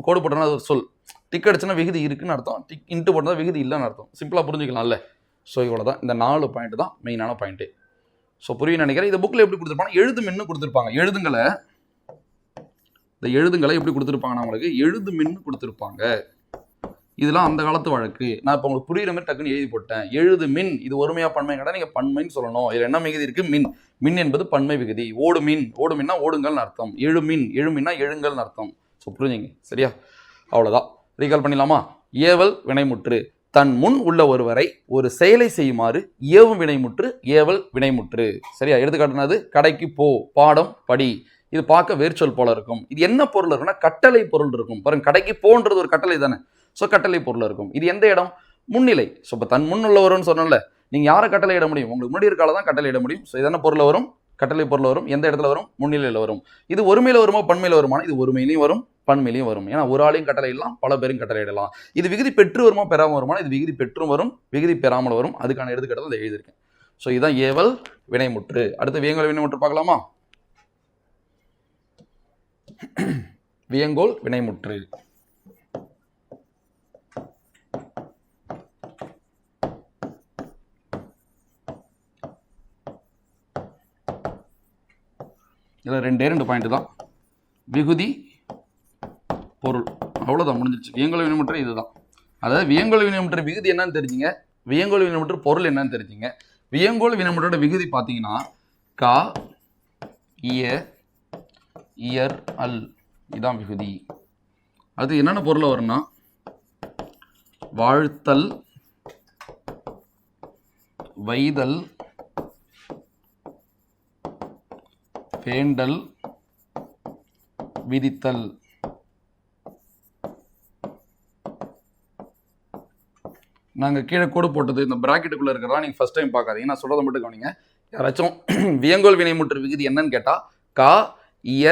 கோடு போட்டோம்னா அது ஒரு சொல், டிக் அடிச்சுன்னா விகுதி இருக்குன்னு அர்த்தம், டிக் இன்ட்டு போட்டோம்னா விகுதி இல்லைன்னு அர்த்தம். சிம்பிளாக புரிஞ்சுக்கலாம்ல. ஸோ இவ்வளோ தான். இந்த 4 பாயிண்ட் தான் மெயினான பாயிண்ட்டு. ஸோ புரியும் நினைக்கிறேன். இந்த புக்கில் எப்படி கொடுத்துருப்பாங்க? எழுதுமின்னு கொடுத்துருப்பாங்க. எழுதுங்களை எப்படி கொடுத்துருப்பாங்கன்னா உங்களுக்கு எழுதுமின்னு கொடுத்துருப்பாங்க. இதெல்லாம் அந்த காலத்து வழக்கு. நான் இப்போ உங்களுக்கு புரியுற மாதிரி டக்குன்னு எழுதி போட்டேன். எழுது மின், இது ஒருமையா பன்மை கேட்டால் நீங்கள் பன்மைன்னு சொல்லணும். இதில் என்ன விகுதி இருக்குது? மின். மின் என்பது பன்மை விகுதி. ஓடு மின், ஓடுமின்னா ஓடுங்கள்னு அர்த்தம். எழுமின், எழுமின்னா எழுங்கள்னு அர்த்தம். ஸோ புரிஞ்சுங்க, சரியா? அவ்வளோதான். ரீகால் பண்ணிடலாமா? ஏவல் வினைமுற்று தன் முன் உள்ள ஒருவரை ஒரு செயலை செய்யுமாறு ஏவும் வினைமுற்று ஏவல் வினைமுற்று. சரியா? எடுத்துக்காட்டுனது கடைக்கு போ, பாடம் படி. இது பார்க்க வேர்ச்சொல் போல இருக்கும். இது என்ன பொருள் இருக்குன்னா கட்டளை பொருள் இருக்கும். பாருங்க, கடைக்கு போன்றது ஒரு கட்டளை தானே. ஸோ கட்டளை பொருள் இருக்கும். இது எந்த இடம்? முன்னிலை. ஸோ இப்போ தன் முன் உள்ளவருன்னு சொன்னோம்ல, நீங்கள் யாரை கட்டளை இட முடியும்? உங்களுக்கு முன்னாடி இருக்கால தான் கட்டளை இட முடியும். ஸோ இதென்ன பொருள் வரும்? கட்டளை பொருள் வரும். எந்த இடத்துல வரும்? முன்னிலையில் வரும். இது ஒருமையில் வருமா பன்மையில் வருமானா? இது ஒருமையிலையும் வரும் பன்மையிலையும் வரும். ஏன்னா ஒரு ஆளையும் கட்டளை இடலாம், பல பேரும் கட்டளை இடலாம். இது விகுதி பெற்று வருமா பெறாமல் வருமானா? இது விகுதி பெற்றும் வரும் விகுதி பெறாமல் வரும். அதுக்கான எடுத்துக்காட்டு அதை எழுதியிருக்கேன். ஸோ இதுதான் ஏவல் வினைமுற்று. அடுத்து வியங்கோல் வினைமுற்று பார்க்கலாமா? வியங்கோல் வினைமுற்று இதில் 2 பாயிண்ட் தான். விகுதி பொருள், அவ்வளோதான், முடிஞ்சிருச்சு. வியங்கோல் வினைமுற்று இதுதான். அதாவது வியங்கோல் வினைமுற்று விகுதி என்னன்னு தெரிஞ்சுங்க, வியங்கோல் வினைமுற்று பொருள் என்னன்னு தெரிஞ்சுங்க. வியங்கோல் வினைமுற்றோட விகுதி பார்த்தீங்கன்னா கா இய இயர் அல், இதான் விகுதி. அது என்னென்ன பொருள் வரும்னா வாழ்த்தல், வைதல், வேண்டல், விதித்தல். நாங்கள் கீழே கோடு போட்டது இந்த பிராக்கெட்டுக்குள்ளே இருக்கிறதா நீங்கள் ஃபஸ்ட் டைம் பார்க்காதீங்க. நான் சொல்கிறத மட்டும் கவனிங்க. யாராச்சும் வியங்கோல் வினைமுற்று விகுதி என்னன்னு கேட்டால் கா, இய,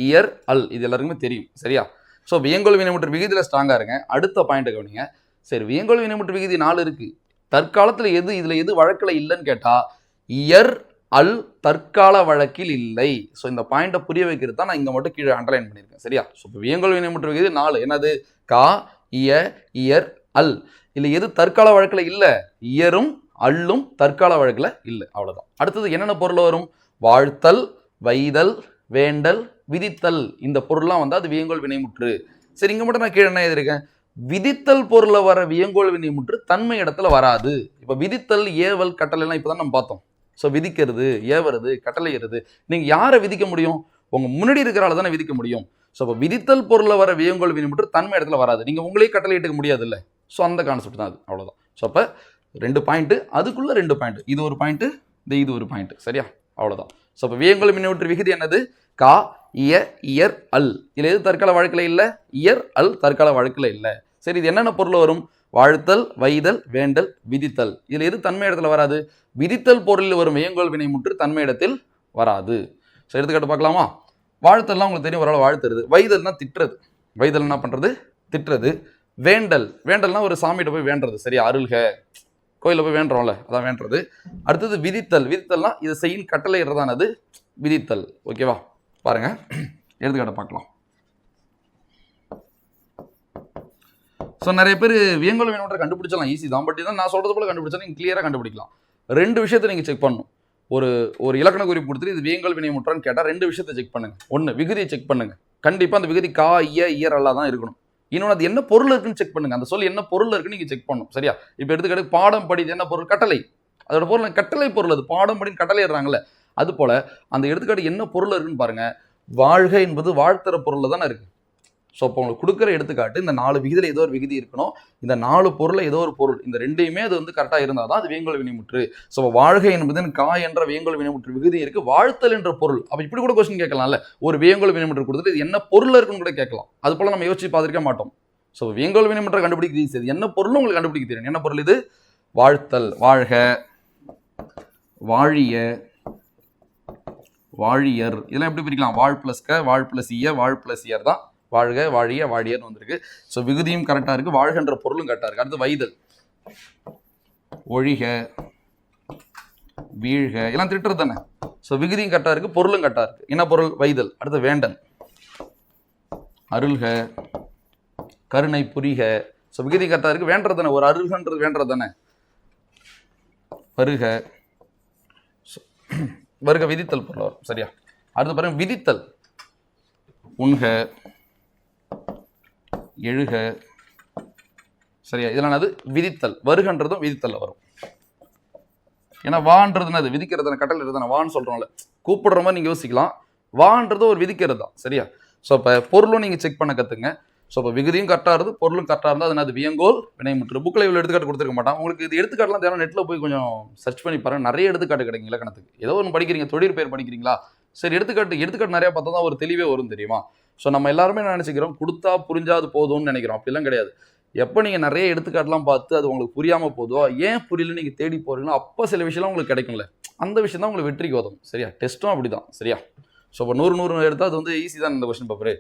இயர், அல். இது எல்லாருக்குமே தெரியும். சரியா? ஸோ வியங்கோல் வினைமுற்று விகுதியில் ஸ்ட்ராங்காக இருங்க. அடுத்த பாயிண்ட் கவனிங்க. சரி, வியங்கோல் வினைமுற்று விகுதி 4 இருக்கு. தற்காலத்தில் இதில் எது வழக்கில் இல்லைன்னு கேட்டால் இயர், அல் தற்கால வழக்கில் இல்லை. ஸோ இந்த பாயிண்டை புரிய வைக்கிறது தான் நான் இங்கே மட்டும் கீழே அண்டர்லைன் பண்ணியிருக்கேன். சரியா? ஸோ இப்போ வியங்கோல் வினைமுற்று விகுதி 4 என்னது? கா, இய, இயர், அல். இல்லை எது தற்கால வழக்கில் இல்லை? இயரும் அல்லும் தற்கால வழக்கில் இல்லை. அவ்வளோதான். அடுத்தது என்னென்ன பொருள் வரும்? வாழ்த்தல், வைதல், வேண்டல், விதித்தல். இந்த பொருள்லாம் வந்து அது வியங்கோல் வினைமுற்று. சரி, இங்கே மட்டும் நான் கீழே என்ன எழுதியிருக்கேன்? விதித்தல் பொருளை வர வியங்கோல் வினைமுற்று தன்மை இடத்துல வராது. இப்போ விதித்தல், ஏவல், கட்டளைலாம் இப்போ தான் நம்ம பார்த்தோம். ஸோ விதிக்கிறது, ஏவறது, கட்டளையிறது. நீங்கள் யாரை விதிக்க முடியும்? உங்கள் முன்னாடி இருக்கிறால தானே விதிக்க முடியும். ஸோ இப்போ விதித்தல் பொருளை வர வியங்கோல் வினைமுற்று தன்மை இடத்துல வராது. நீங்கள் உங்களே கட்டளையிட்டுக்க முடியாது இல்லை. ஸோ அந்த கான்செப்ட் தான் அது. அவ்வளோதான். ஸோ அப்போ 2 பாயிண்ட்டு, அதுக்குள்ளே 2 பாயிண்ட். இது ஒரு பாயிண்ட்டு, இது ஒரு பாயிண்ட். சரியா? அவ்வளோதான். ஸோ இப்போ வியங்கோல் வினைமுற்று விகுதி என்னது? கா, இய, இயர், அல். இதில் எது தற்கால வழக்கில் இல்லை? இயர், அல் தற்கால வழக்கில் இல்லை. சரி, இது என்னென்ன பொருள் வரும்? வாழ்த்தல், வைதல், வேண்டல், விதித்தல். இதில் எது தன்மை இடத்துல வராது? விதித்தல் பொருளில் வரும் வியங்கோல் வினைமுற்று தன்மை இடத்தில் வராது. ஸோ எடுத்துக்காட்டு பார்க்கலாமா? வாழ்த்தல்லாம் உங்களுக்கு தெரியும், ஒரு வாழ்த்துறது. வைதல்னா திட்டுறது. வைதல் என்ன பண்ணுறது? திட்டுறது. வேண்டல், வேண்டல்னா ஒரு சாமிகிட்ட போய் வேண்டுறது. சரியா? அருள்க, கோயிலில் போய் வேண்டுறோம்ல, அதான் வேண்டுறது. அடுத்தது விதித்தல். விதித்தல்னா இது செய்யும் கட்டளையிடுறதானது விதித்தல். ஓகேவா? பாருங்க, எடுத்துக்காட்ட பார்க்கலாம். ஸோ நிறைய பேர் வியங்கோல் வினைமுற்றை கண்டுபிடிச்சலாம், ஈஸி தான். பட் இதான் நான் சொல்றது போல கண்டுபிடிச்சா நீங்கள் கிளியராக கண்டுபிடிக்கலாம். 2 விஷயத்தை நீங்கள் செக் பண்ணணும். ஒரு இலக்கண குறிப்பு கொடுத்துட்டு இது வியங்கோல் வினைமுற்றான்னு கேட்டால் 2 விஷயத்தை செக் பண்ணுங்க. 1, விகுதியை செக் பண்ணுங்க. கண்டிப்பாக அந்த விகுதி கா, இய, இயர், அல்லா தான் இருக்கணும். இன்னொன்று, அது என்ன பொருள் இருக்குன்னு செக் பண்ணுங்க. அந்த சொல் என்ன பொருள் இருக்குன்னு நீங்கள் செக் பண்ணணும். சரியா? இப்போ எடுத்துக்காட்டு பாடம் படி, என்ன பொருள்? கட்டளை. அதோட பொருள் கட்டளை பொருள். அது பாடம் படின்னு கட்டளையிடுறாங்கல்ல, அது போல அந்த எடுத்துக்காட்டு என்ன பொருள் இருக்குன்னு பாருங்க. வாழ்க என்பது வாழ்த்துற பொருள் தானே இருக்கு. ஸோ இப்போ உங்களுக்கு கொடுக்குற எடுத்துக்காட்டு இந்த 4 விகுதியில் ஏதோ ஒரு விகுதி இருக்கணும். இந்த 4 பொருள் ஏதோ ஒரு பொருள், இந்த 2யுமே அது வந்து கரெக்டாக இருந்தால் தான் அது வியங்கோல் வினைமுற்று. ஸோ வாழ்க என்பது கா என்ற வியங்கோல் வினைமுற்று விகுதி இருக்கு. வாழ்த்தல் என்ற பொருள். அப்போ இப்படி கூட கொஸ்டின் கேட்கலாம்ல. ஒரு வியங்கோல் வினைமுற்று கொடுத்துட்டு இது என்ன பொருள் இருக்குன்னு கூட கேட்கலாம். அது போல நம்ம யோசிச்சு பார்த்துருக்க மாட்டோம். ஸோ வியங்கோல் வினைமுற்றை கண்டுபிடிக்க ஈஸி. இது என்ன பொருள் உங்களுக்கு கண்டுபிடிக்க தெரியும். என்ன பொருள் இது? வாழ்த்தல். வாழ்க, வாழிய, வாழியர். இதெல்லாம் எப்படி பிரிக்கலாம்? வாழ் பிளஸ் க, வாழ் பிளஸ் இய, வாழ் பிளஸ் இயர் தான் வாழ்க, வாழிய, வாழியர்னு வந்திருக்கு. ஸோ விகுதியும் கரெக்டாக இருக்கு, வாழ்கின்ற பொருளும் கரெக்டாக இருக்கு. அடுத்து வைதல். ஒழிக, வீழ்க, எல்லாம் திட்டுறது தானே. ஸோ விகுதியும் கரெக்டாக இருக்கு, பொருளும் கரெக்டாக இருக்கு. என்ன பொருள்? வைதல். அடுத்து வேண்டல். அருள்க, கருணை புரிக. ஸோ விகுதி கரெக்டாக இருக்கு, வேண்டது தானே. ஒரு அருள்கன்றது வேண்டது தானே. வருக, வருக விதித்தல் பொருள் வரும். சரியா? அடுத்து பாருங்க, விதித்தல். உண்க, எழுக. சரியா? இதெல்லாம் அது விதித்தல். வருகன்றதும் விதித்தல் வரும். ஏன்னா வான்றதுன்னு அது விதிக்கிறது, கட்டளை தானே. வான்னு சொல்றோம்ல, கூப்பிடுற மாதிரி நீங்க யோசிக்கலாம். வான்றது ஒரு விதிக்கிறது தான். சரியா? ஸோ இப்போ பொருளும் நீங்க செக் பண்ண கத்துங்க. ஸோ இப்போ விகுதியும் கரெக்டாக இருக்குது, பொருளும் கரெக்டாக இருந்தால் அது வியங்கோல் வினைமுற்று. புக்கில் இவ்வளோ எடுத்துக்காட்டு கொடுத்துருக்க மாட்டான். உங்களுக்கு இது எடுத்துக்காட்டுலாம் தேவை, நெட்டில் போய் கொஞ்சம் சர்ச் பண்ணி பாருங்க. நிறைய எடுத்துக்காட்டு கிடைக்கும் இலக்கணத்துக்கு. ஏதோ ஒன்று படிக்கிறீங்க, தொழிற்பெயர் படிக்கிறீங்களா, சரி எடுத்துக்காட்டு நிறையா பார்த்தா தான் ஒரு தெளிவே வரும் தெரியுமா. ஸோ நம்ம எல்லாருமே நினச்சிக்கிறோம் கொடுத்தா புரிஞ்சாது போதும்னு நினைக்கிறோம். அப்படிலாம் கிடையாது. எப்போ நீங்கள் நிறைய எடுத்துக்காட்டுலாம் பார்த்து அது உங்களுக்கு புரியாமல் போதோ, ஏன் புரியல நீங்கள் தேடி போகிறீங்களோ, அப்போ சில விஷயம்லாம் உங்களுக்கு கிடைக்கும்ல. அந்த விஷயம் தான் உங்களுக்கு வெற்றிக்கு உதவும். சரியா? டெஸ்ட்டும் அப்படி தான். சரியா? ஸோ இப்போ 100 எடுத்தால் அது வந்து ஈஸி தான். இந்த கொஸ்டின் பேப்பர்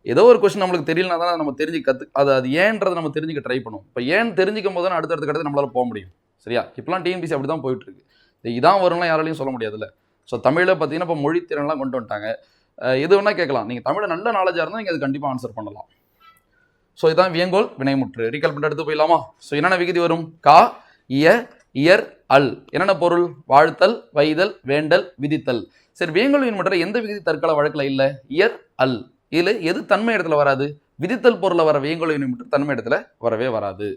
ஏதோ ஒரு கொஸ்டின் நம்மளுக்கு தெரியலனா தான் நம்ம தெரிஞ்சு அது ஏன்றதை நம்ம தெரிஞ்சுக்க ட்ரை பண்ணுவோம். இப்போ ஏன் தெரிஞ்சிக்கும் போது தான் அடுத்தடுத்த கடத்தை நம்மளால போக முடியும். சரியா? இப்போலாம் டிஎன்பிசி அப்படி தான் போயிட்டு இருக்கு. இதான் வரும்லாம் யாராலையும் சொல்ல முடியாதுல்ல. ஸோ தமிழில் பார்த்தீங்கன்னா இப்போ மொழி திறன்லாம் கொண்டு வந்துட்டாங்க. எது வேணால் கேட்கலாம். நீங்கள் தமிழை நல்ல நாலேஜாக இருந்தால் நீங்கள் அது கண்டிப்பாக ஆன்சர் பண்ணலாம். ஸோ இதான் வியங்கோல் வினைமுற்று. ரீகால் பண்ணிட்டு எடுத்து போயிடலாமா? ஸோ என்னென்ன விகுதி வரும்? கா, இய, இயர், அல். என்னென்ன பொருள்? வாழ்த்தல், வைதல், வேண்டல், விதித்தல். சரி, வியங்கோல் வினைமுற்று எந்த விகுதி தற்கால வழக்கில் இல்லை? இயர், அல். இதில் எது தன்மை இடத்துல வராது? விதித்தல் பொருளை வர வியங்கோல் வினைமுற்று தன்மை இடத்துல வரவே வராது.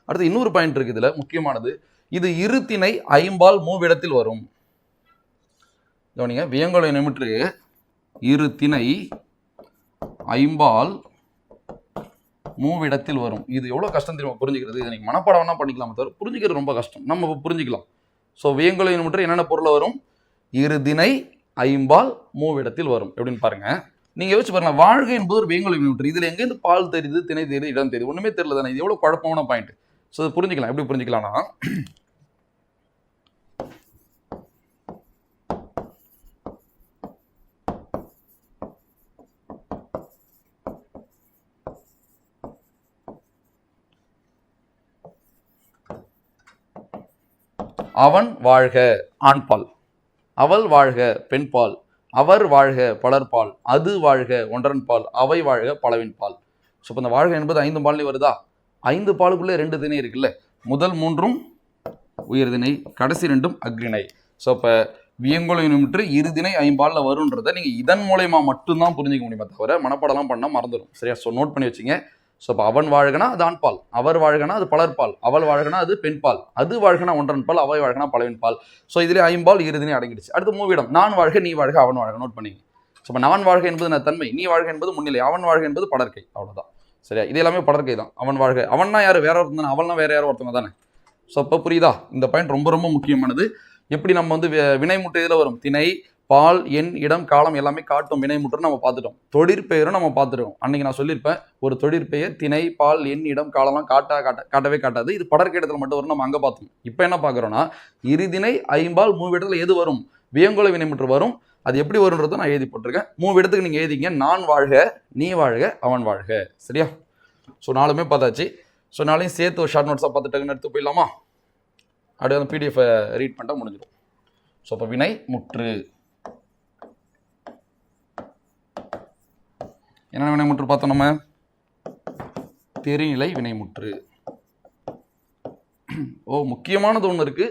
அடுத்து இன்னொரு பாயிண்ட் இருக்கு இதில் முக்கியமானது. இது இருத்திணை ஐம்பால் மூவிடத்தில் வரும். கவனிங்க, வியங்கோல் வினைமுற்று இருத்திணை ஐம்பால் மூவிடத்தில் வரும். இது எவ்வளோ கஷ்டம் தெரியுமா புரிஞ்சுக்கிறது? இதை நீங்கள் மனப்பாடம்னா பண்ணிக்கலாமே தவிர புரிஞ்சுக்கிறது ரொம்ப கஷ்டம். நம்ம புரிஞ்சுக்கலாம். ஸோ வியங்கோல் வினைமுற்று என்னென்ன பொருளை வரும்? இருதிணை ஐம்பால் மூவிடத்தில் வரும். எப்படின்னு பாருங்க. நீங்க யோசிச்சு பாருங்க, வாழ்க என்பது ஒரு வியங்கோல் வினைமுற்று. இதுல எங்கேருந்து பால் தெரியுது, திணை தெரியுது, இடம் தெரியுது, ஒண்ணுமே தெரியல தானே. இது எவ்வளவு குழப்பமான பாயிண்ட். ஸோ புரிஞ்சுக்கலாம். எப்படி புரிஞ்சுக்கலாம்னா, அவன் வாழ்க ஆண்பால், அவள் வாழ்க பெண்பால், அவர் வாழ்க பலர்பால், அது வாழ்க ஒன்றன்பால், அவை வாழ்க பலவின்பால். ஸோ இப்போ இந்த வாழ்க என்பது 5 பால்லையும் வருதா? 5 பாலுக்குள்ளே 2 திணை இருக்குல்ல. முதல் 3ம் உயர்திணை, கடைசி 2ம் அக்ரிணை. ஸோ இப்போ வியங்கோல் வினைமுற்று இருதிணை 5 வரும்ன்றதை நீங்கள் இதன் மூலயமா மட்டும்தான் புரிஞ்சிக்க முடியுமே தவிர மனப்பாடலாம் பண்ணால் மறந்துடும். சரியா? ஸோ நோட் பண்ணி வச்சுங்க. ஸோ இப்போ அவன் வாழ்கனா அது ஆண்பால், அவர் வாழ்கனா அது பலர்பால், அவள் வாழ்கனா அது பெண்பால், அது வாழ்கனா ஒன்றன்பால், அவை வாழ்கனா பலவின்பால். ஸோ இதிலே 5 இருதிணை அடங்கிடுச்சு. அடுத்து மூவிடம், நான் வாழ்க நீ வாழ்க அவன் வாழ்க. நோட் பண்ணிங்க. ஸோ இப்போ நான் வாழ்க என்பது நான் தன்மை, நீ வாழ்க என்பது முன்னிலை, அவன் வாழ்க என்பது படற்கை. அவ்வளோதான். சரியா? இது எல்லாமே படற்கை தான். அவன் வாழ்க, அவன்னா யார்? வேற ஒருத்தன் தானே, அவள்னா வேற யாரோ ஒருத்தவங்க தானே. ஸோ இப்போ புரியுதா? இந்த பாயிண்ட் ரொம்ப ரொம்ப முக்கியமானது. எப்படி நம்ம வந்து வினைமுற்று இதில் வரும், திணை பால் எண் இடம் காலம் எல்லாமே காட்டும் வினைமுற்று நம்ம பார்த்துட்டோம். தொழிற்பெயரும் நம்ம பார்த்துட்டோம். அன்னைக்கு நான் சொல்லியிருப்பேன், ஒரு தொழிற்பெயர் திணை பால் எண் இடம் காலம்லாம் காட்டவே காட்டாது. இது படற்கை இடத்துல மட்டும் வரும், நம்ம அங்கே பார்த்தோம். இப்போ என்ன பார்க்குறோன்னா, இருதிணை 5 மூவிடத்தில் எது வரும்? வியங்கோல வினைமுற்று வரும். அது எப்படி வரும்ன்றதை நான் எழுதி போட்டிருக்கேன். 3 இடத்துக்கு நீங்கள் எழுதிங்க. நான் வாழ்க, நீ வாழ்க, அவன் வாழ்க. சரியா? ஸோ 4மே பார்த்தாச்சு. ஸோ 4ஐயும் சேர்த்து ஒரு ஷார்ட் நோட்ஸாக பார்த்துட்டாங்கன்னு எடுத்து போயிடலாமா? அப்படியே அந்த பிடிஎஃப் ரீட் பண்ணிட்டா முடிஞ்சிடும். ஸோ இப்போ வினை முற்று என்ன வினைமுற்று பார்த்தோம் நம்ம? தெரிநிலை வினைமுற்று. முக்கியமானது ஒன்று இருக்கு.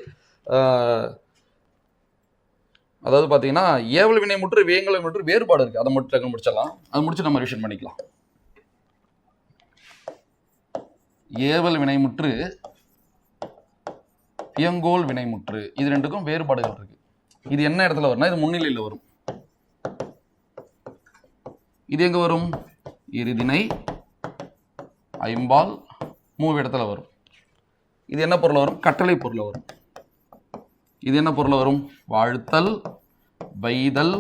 அதாவது பார்த்தீங்கன்னா ஏவல் வினைமுற்று வியங்கோல் வினைமுற்று வேறுபாடு இருக்கு. அதை மட்டும் முடிச்சிடலாம். அதை முடிச்சு நம்ம ரிவிஷன் பண்ணிக்கலாம். ஏவல் வினைமுற்று வியங்கோல் வினைமுற்று இது ரெண்டுக்கும் வேறுபாடுகள் இருக்கு. இது என்ன இடத்துல வரும்னா, இது முன்னிலையில் வரும். இது எங்க வரும்? இருதிணை 5 மூவிடத்துல வரும். இது என்ன பொருள் வரும்? கட்டளை பொருள் வரும். இது என்ன பொருள் வரும்? வாழ்த்தல், வைதல்,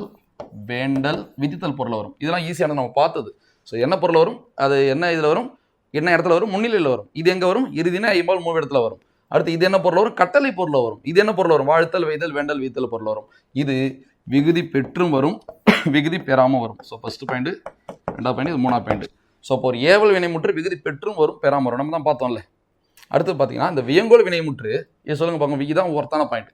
வேண்டல், விதித்தல் பொருள் வரும். இதெல்லாம் ஈஸியான நம்ம பார்த்தது. ஸோ என்ன பொருள் வரும்? அது என்ன இதில் வரும்? என்ன இடத்துல வரும்? முன்னிலையில் வரும். இது எங்கே வரும்? இருதிணை 5 மூவிடத்துல வரும். அடுத்து இது என்ன பொருள் வரும்? கட்டளை பொருள் வரும். இது என்ன பொருள் வரும்? வாழ்த்தல், வைதல், வேண்டல், விதித்தல் பொருள் வரும். இது விகுதி பெற்றும் வரும், விகுதி பெறாமல் வரும். ஸோ ஃபர்ஸ்ட் பாயிண்ட், 2வது பாயிண்ட், இது 3வது பாயிண்ட். ஸோ இப்போ ஒரு ஏவல் வினைமுற்று விகுதி பெற்றும் வரும், பெறாமல் வரும். நம்ம தான் பார்த்தோம்ல. அடுத்து பார்த்தீங்கன்னா இந்த வியங்கோல் வினைமுற்று, இது சொல்லுங்க பார்க்க, விகிதான் ஒருத்தான பாயிண்ட்.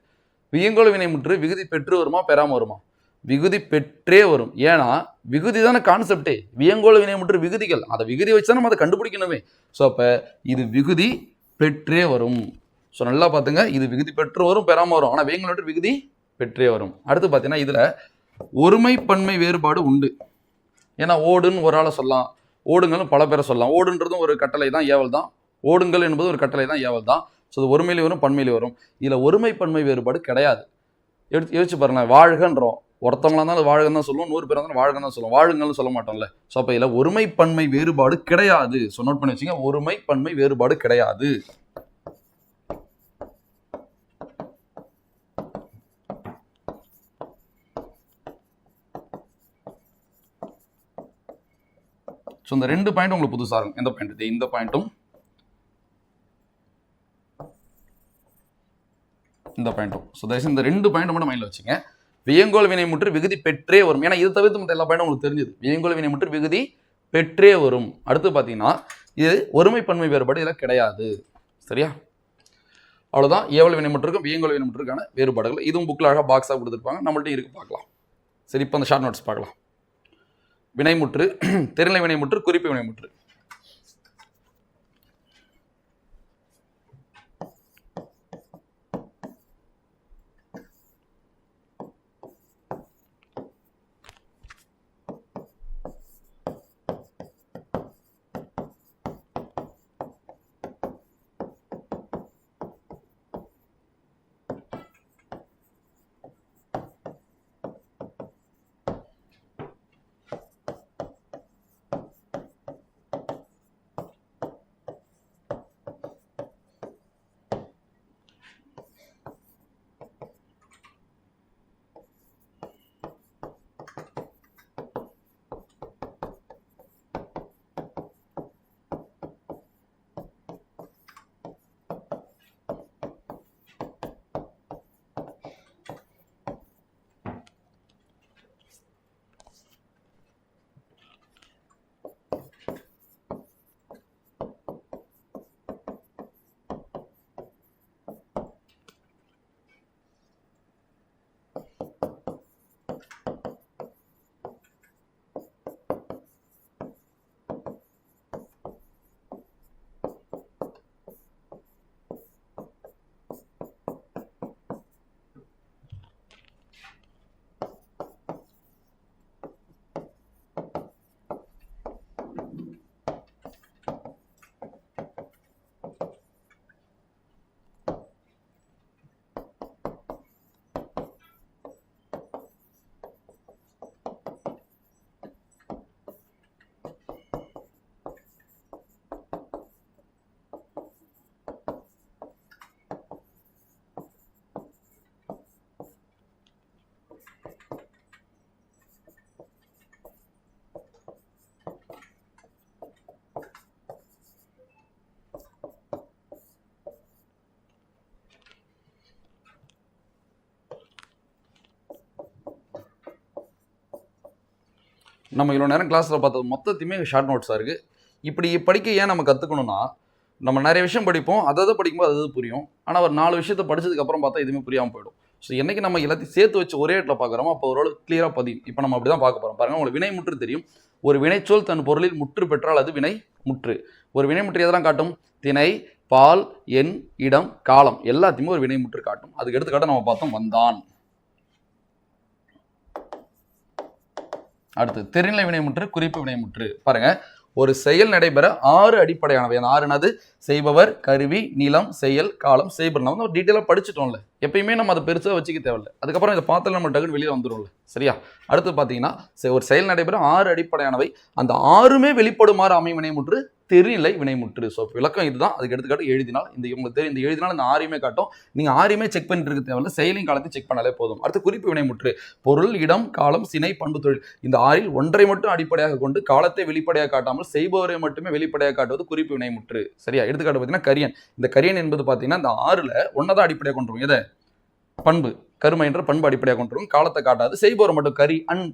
வியங்கோல் வினைமுற்று விகுதி பெற்று வருமா பெறாமல் வருமா? விகுதி பெற்றே வரும். ஏன்னா விகுதி தானே கான்செப்டே. வியங்கோல் வினைமுற்று விகுதிகள், அதை விகுதி வச்சு தான் நம்ம அதை கண்டுபிடிக்கணுமே. ஸோ அப்போ இது விகுதி பெற்றே வரும். ஸோ நல்லா பார்த்துங்க, இது விகுதி பெற்று வரும், பெறாமல் வரும். ஆனால் வியங்கோல் விகுதி பெற்றே வரும். அடுத்து பார்த்தீங்கன்னா இதில் ஒருமை பன்மை வேறுபாடு உண்டு. ஏன்னா ஓடுன்னு ஒரு ஆளை சொல்லலாம், ஓடுங்களும் பல பேரை சொல்லலாம். ஓடுன்றதும் ஒரு கட்டளை தான், ஏவல் தான். ஓடுங்கள் என்பது ஒரு கட்டளை தான், ஏவல் தான். ஸோ அது ஒருமையிலே வரும், பன்மையிலே வரும். இதில் ஒருமை பன்மை வேறுபாடு கிடையாது. யோசிச்சு பாருங்களேன். வாழ்கன்றோம், ஒருத்தவங்களா இருந்தாலும் வாழ்கன்னு தான் சொல்லுவோம், 100 பேர் இருந்தாலும் வாழ்கன்னு தான் சொல்லுவோம், வாழுங்கள்னு சொல்ல மாட்டோம்ல. ஸோ அப்போ இதில் ஒருமை பன்மை வேறுபாடு கிடையாது. ஸோ நோட் பண்ணி வச்சுங்க, ஒருமை பன்மை வேறுபாடு கிடையாது. ஸோ இந்த 2 பாயிண்ட் உங்களுக்கு புதுசாக இருக்கும். எந்த பாயிண்ட்? இந்த பாயிண்ட்டும் இந்த பாயிண்ட்டும். ஸோ தயவுசெய்து இந்த 2 பாயிண்ட் மட்டும் மைண்டில் வச்சுங்க. வியங்கோல் வினைமுற்று விகுதி பெற்றே வரும். ஏன்னா இது தவிர்த்து மற்ற எல்லா பாயிண்டும் உங்களுக்கு தெரிஞ்சது. வியங்கோல் வினைமுற்று விகுதி பெற்றே வரும். அடுத்து பார்த்தீங்கன்னா இது ஒருமை பன்மை வேறுபாடு இதில் கிடையாது. சரியா? அவ்வளோதான். ஏவல் வினைமுற்றுக்கும் வியங்கோல் வினைமுற்றுக்கான வேறுபாடுகள். இதுவும் புக்கில் அழகாக பாக்ஸாக கொடுத்துருப்பாங்க, நம்மள்ட்ட இருக்கு, பார்க்கலாம். சரி, இப்போ அந்த ஷார்ட் நோட்ஸ் பார்க்கலாம். வினைமுற்று, தெரிநிலை வினைமுற்று, குறிப்பு வினைமுற்று. நம்ம இவ்வளோ நேரம் கிளாஸில் பார்த்தது மொத்தத்தையுமே ஷார்ட் நோட்ஸாக இருக்குது. இப்படி படிக்க ஏன் நம்ம கற்றுக்கணும்னா, நம்ம நிறைய விஷயம் படிப்போம், அதை படிக்கும்போது அது புரியும். ஆனால் ஒரு 4 விஷயத்தை படிச்சதுக்கப்புறம் பார்த்தா எதுவுமே புரியாமல் போயிடும். ஸோ என்னைக்கு நம்ம எல்லாத்தையும் சேர்த்து வச்சு ஒரே இடத்துல பார்க்குறோமோ அப்போ ஓரளவு கிளியராக பதியும். இப்போ நம்ம அப்படி தான் பார்க்க போகிறோம். பாருங்கள், உங்களுக்கு வினை முற்று தெரியும். ஒரு வினைச்சொல் தன் பொருளில் முற்று பெற்றால் அது வினை முற்று. ஒரு வினை முற்று எதெல்லாம் காட்டும்? திணை, பால், எண், இடம், காலம் எல்லாத்தையுமே ஒரு வினை முற்று காட்டும். அதுக்கு எடுத்துக்காட்ட நம்ம பார்த்தோம் வந்தான். அடுத்து தெரிநிலை வினைமுற்று, குறிப்பு வினைமுற்று. பாருங்க, ஒரு செயல் நடைபெற 6 அடிப்படையானவை. அந்த 6 செய்பவர், கருவி, நிலம், செயல், காலம், செய்பவர். நம்ம வந்து டீட்டெயிலாக படிச்சுட்டோம்ல, எப்பயுமே நம்ம அதை பெருசாக வச்சுக்க தேவையில்லை. அதுக்கப்புறம் இதை பார்த்தாலும் நம்ம டக்குன்னு வெளியே வந்துடும்ல. சரியா? அடுத்து பார்த்தீங்கன்னா, ஒரு செயல் நடைபெற 6 அடிப்படையானவை. அந்த 6மே வெளிப்படுமாறு அமையும் வினைமுற்று தெரிநிலை வினைமுற்று. ஸோ விளக்கம் இதுதான். அதுக்கு எடுத்துக்காட்டு எழுதினால் இந்த உங்களுக்கு தெரியும். இந்த எழுதினால் இந்த 6மே காட்டும். நீங்கள் 6மே செக் பண்ணிட்டு இருக்க தேவையில்லை, செயலின் காலத்தை செக் பண்ணாலே போதும். அடுத்து குறிப்பு வினைமுற்று. பொருள், இடம், காலம், சினை, பண்பு, தொழில். இந்த 6ல் ஒன்றை மட்டும் அடிப்படையாக கொண்டு காலத்தை வெளிப்படையாக காட்டாமல் செய்பவரை மட்டுமே வெளிப்படையாக காட்டுவது குறிப்பு வினைமுற்று. சரியா? எடுத்துக்காட்டு பார்த்தீங்கன்னா கரியன். இந்த கரியன் என்பது பார்த்தீங்கன்னா இந்த 6ல் ஒன்னதான் அடிப்படையாக கொண்டுரும். எதை? பண்பு, கருமை என்ற பண்பு அடிப்படையாக கொண்டுரும். காலத்தை காட்டாது. செய்பவர் மட்டும்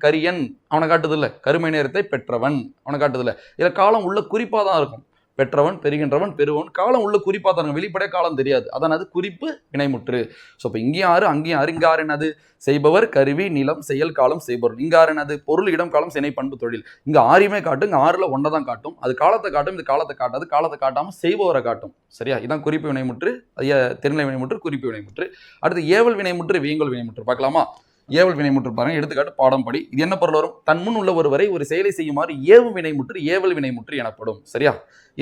கரியன் அவனை காட்டுது இல்லை. கருமை நேரத்தை பெற்றவன் அவனை காட்டுது இல்லை. இதில் காலம் உள்ள குறிப்பாக தான் இருக்கும். பெற்றவன், பெறுகின்றவன், பெறுவன். காலம் உள்ள குறிப்பாக தான் இருக்கும். வெளிப்படையாக காலம் தெரியாது. அதான் அது குறிப்பு வினைமுற்று. ஸோ இப்போ இங்கேயும் 6, அங்கேயும் 6. இங்கே 6 என்னது? செய்பவர், கருவி, நிலம், செயல், காலம், செய்பவர். இங்கே 6 என்னது? பொருள், இடம், காலம், சினை, பண்பு, தொழில். இங்கே 6மே காட்டும். இங்கே 6ல் ஒன்றை தான் காட்டும். அது காலத்தை காட்டும், இது காலத்தை காட்டாது. காலத்தை காட்டாமல் செய்பவரை காட்டும். சரியா? இதான் குறிப்பு வினைமுற்று, தெரிநிலை வினைமுற்று, குறிப்பு வினைமுற்று. அடுத்து ஏவல் வினைமுற்று, வியங்கோல் வினைமுற்று பார்க்கலாமா? ஏவல் வினைமுற்று பாருங்க. எடுத்துக்காட்டு பாடம் படி. இது என்ன பொருள் வரும்? தன் முன் உள்ள ஒருவரை ஒரு செயலை செய்யுமாறு ஏவும் வினைமுற்று ஏவல் வினைமுற்று எனப்படும். சரியா?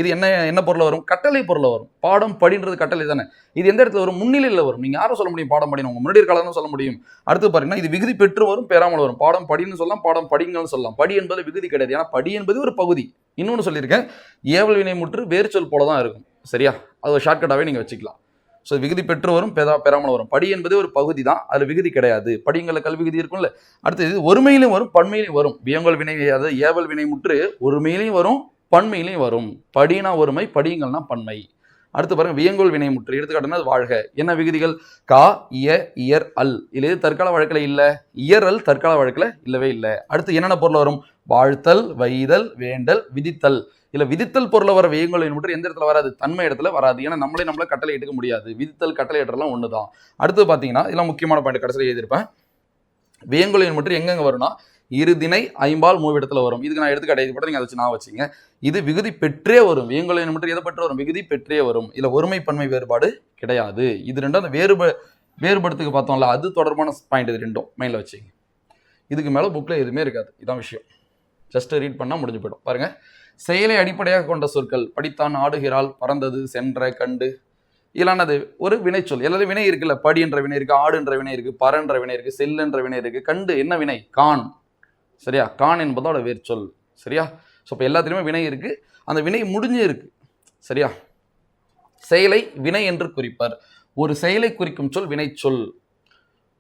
இது என்ன பொருள் வரும்? கட்டளை பொருள் வரும். பாடம் படின்றது கட்டளை தானே. இது எந்த இடத்துல வரும்? முன்னிலையில் வரும். நீங்க யாரும் சொல்ல முடியும் பாடம் படினு? உங்க முன்னாடி இருக்கலாம் தான் சொல்ல முடியும். அடுத்து பாருங்கன்னா, இது விகுதி பெற்று வரும், பெறாமல் வரும். பாடம் படின்னு சொல்லலாம், பாடம் படிங்கன்னு சொல்லலாம். படி என்பது விகுதி கிடையாது. ஏன்னா படி என்பது ஒரு பகுதி. இன்னொன்று சொல்லியிருக்கேன், ஏவல் வினைமுற்று வேறு சொல் போல தான் இருக்கும். சரியா? அது ஒரு ஷார்ட்கட்டாகவே நீங்க வச்சுக்கலாம். ஸோ விகுதி பெற்று வரும், பெறாமல் வரும். படி என்பது ஒரு பகுதி தான், அதில் விகுதி கிடையாது. படிங்கள கல்விகுதி இருக்கும்ல. அடுத்து இது ஒருமையிலும் வரும், பன்மையிலும் வரும். வியங்கோல் வினை, அதாவது ஏவல் வினைமுற்று ஒருமையிலையும் வரும், பன்மையிலையும் வரும். படினா ஒருமை, படிங்கள்னா பன்மை. அடுத்து பாருங்க, வியங்கோல் வினைமுற்று. எடுத்துக்காட்டுனா வாழ்க. என்ன விகுதிகள்? கா, இய, இயர், அல். இல்லை தற்கால வழக்கில் இல்லை. இயர், அல் தற்கால வழக்கில் இல்லவே இல்லை. அடுத்து என்னென்ன பொருள் வரும்? வாழ்த்தல், வைதல், வேண்டல், விதித்தல். இல்லை விதித்தல் பொருளை வர வியங்கோல் வினைமுற்று எந்த இடத்துல வராது? தன்மை இடத்துல வராது. ஏன்னா நம்மளை கட்டளை எடுக்க முடியாது. விதித்தல், கட்டளை ஏற்றலாம் ஒன்று தான். அடுத்து பார்த்தீங்கன்னா, இதெல்லாம் முக்கியமான பாயிண்ட் கடைசியில் எழுதியிருப்பேன். வியங்கோல் வினைமுற்று எங்கெங்க வரும்னா, இருதிணை, ஐம்பால், மூவிடத்துல வரும். இதுக்கு நான் எடுத்துக்காட்டு எழுதி போட்டு நீங்கள் அதை வச்சு நான் வச்சுங்க. இது விகுதி பெற்றே வரும். வியங்கோல் வினைமுற்று எதை பெற்று வரும்? விகுதி பெற்றே வரும். இதில் ஒருமை பன்மை வேறுபாடு கிடையாது. இது ரெண்டும் அந்த வேறுபடுத்துக்கு பார்த்தோம்ல, அது தொடர்பான பாயிண்ட். இது ரெண்டும் மைண்டில் வச்சுங்க. இதுக்கு மேலே புக்கில் எதுவுமே இருக்காது. இதான் விஷயம். ஜஸ்ட் ரீட் பண்ணால் முடிஞ்சு போயிடும். பாருங்க, செயலை அடிப்படையாக கொண்ட சொற்கள். படித்தான், ஆடுகிறாள், பறந்தது, சென்ற, கண்டு. இல்லானது ஒரு வினைச்சொல். எல்லாரும் வினை இருக்குல்ல. படி என்ற வினை இருக்கு, ஆடுன்ற வினை இருக்கு, பறன்ற வினை இருக்கு, செல்லுன்ற வினை இருக்கு, கண்டு என்ன வினை? கான். சரியா? கான் என்பதோட வேர்ச்சொல். சரியா? ஸோ இப்போ எல்லாத்துலேயுமே வினை இருக்கு. அந்த வினை முடிஞ்சு இருக்கு. சரியா? செயலை வினை என்று குறிப்பர். ஒரு செயலை குறிக்கும் சொல் வினைச்சொல்.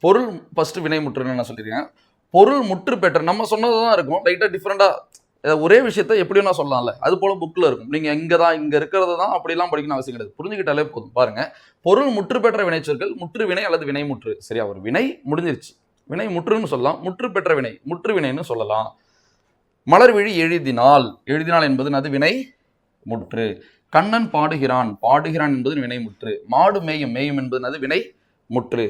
பொருள் ஃபர்ஸ்ட் வினைமுற்றுன்னு நான் சொல்லியிருக்கேன். பொருள் முற்று பெற்ற நம்ம சொன்னது தான் இருக்கும். லைட்டாக டிஃப்ரெண்டாக ஒரே விஷயத்த எப்படியும் நான் சொல்லலாம்ல, அது போல புக்கில் இருக்கும். நீங்கள் இங்கே இருக்கிறது தான் அப்படிலாம் படிக்கணும் அவசியம் கிடையாது. புரிஞ்சுக்கிட்டாலே போதும். பாருங்க, பொருள் முற்று பெற்ற வினைச்சொற்கள் முற்று வினை அல்லது வினைமுற்று. சரியா? ஒரு வினை முடிஞ்சிருச்சு, வினை முற்றுன்னு சொல்லலாம். முற்று பெற்ற வினை முற்று வினைன்னு சொல்லலாம். மலர்விழி எழுதினால். எழுதினால் என்பது அது வினை முற்று. கண்ணன் பாடுகிறான். பாடுகிறான் என்பது வினை முற்று. மாடு மேயும். மேயும் என்பது அது வினை முற்று.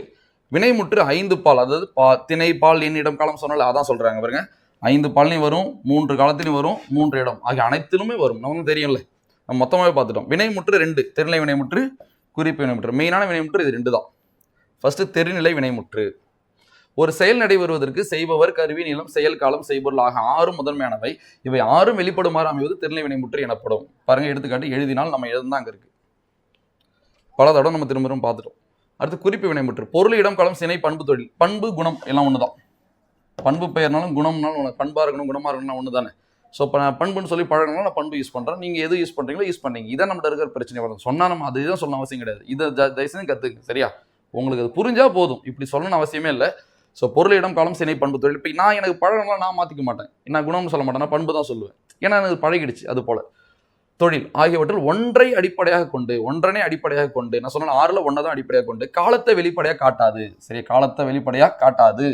வினைமுற்று 5 பால், அதாவது திணை, பால், எண், இடம், காலம் சொன்னால அதான் சொல்றாங்க. பாருங்க, 5 பால்லையும் வரும், 3 காலத்திலையும் வரும், 3 இடம் ஆகிய அனைத்திலுமே வரும். நமக்கு தெரியும்ல, நம்ம மொத்தமாகவே பார்த்துட்டோம். வினைமுற்று 2, தெரிநிலை வினைமுற்று, குறிப்பு வினைமுற்று. மெயினான வினைமுற்று இது 2 தான். ஃபர்ஸ்ட் தெரிநிலை வினைமுற்று. ஒரு செயல் நடைபெறுவதற்கு செய்பவர், கருவி, நிலம், செயல், காலம், செய்பொருள் ஆக 6 முதன்மையானவை. இவை 6 வெளிப்படுமாறு அமைவது தெரிநிலை வினைமுற்று எனப்படும். பாருங்க, எடுத்துக்காட்டு எழுதினால் நம்ம எழுதுதான் அங்கே இருக்கு. பல தடவை நம்ம திரும்ப பார்த்துட்டோம். அடுத்து குறிப்பு வினைமுற்று. பொருள், இடம், காலம், சினை, பண்பு, தொழில். பண்பு, குணம் எல்லாம் ஒன்று தான். பண்பு பெயர்னாலும் குணம்னாலும் பண்பாக இருக்கணும், குணமாக இருக்கணும் ஒன்று தானே. ஸோ இப்போ நான் பண்புன்னு சொல்லி பழகணும், நான் பண்பு யூஸ் பண்ணுறேன். நீங்கள் எது யூஸ் பண்ணுறீங்களோ யூஸ் பண்ணீங்க. இதான் நம்மகிட்ட இருக்கிற பிரச்சனை வரும். சொன்னால் நம்ம அது தான் சொல்லணும் அவசியம் கிடையாது. இதை தயவுசெய்து கற்றுக்கு. சரியா? உங்களுக்கு அது புரிஞ்சால் போதும். இப்படி சொல்லணும்னு அவசியமே இல்லை. ஸோ பொருள், இடம், காலம், சினை, பண்பு, தொழில். இப்போ நான் எனக்கு பழகலாம், நான் மாற்றிக்க மாட்டேன். நான் குணம்னு சொல்ல மாட்டேன், நான் பண்பு தான் சொல்லுவேன். ஏன்னா எனக்கு பழகிடுச்சு. அது போல் தொழில் ஆகியவற்றில் ஒன்றை அடிப்படையாக கொண்டு, ஒன்றனை அடிப்படையாக கொண்டு, நான் சொன்ன 6ல் 1 தான் அடிப்படையாக கொண்டு காலத்தை வெளிப்படையாக காட்டாது. சரி, காலத்தை வெளிப்படையாக காட்டாது.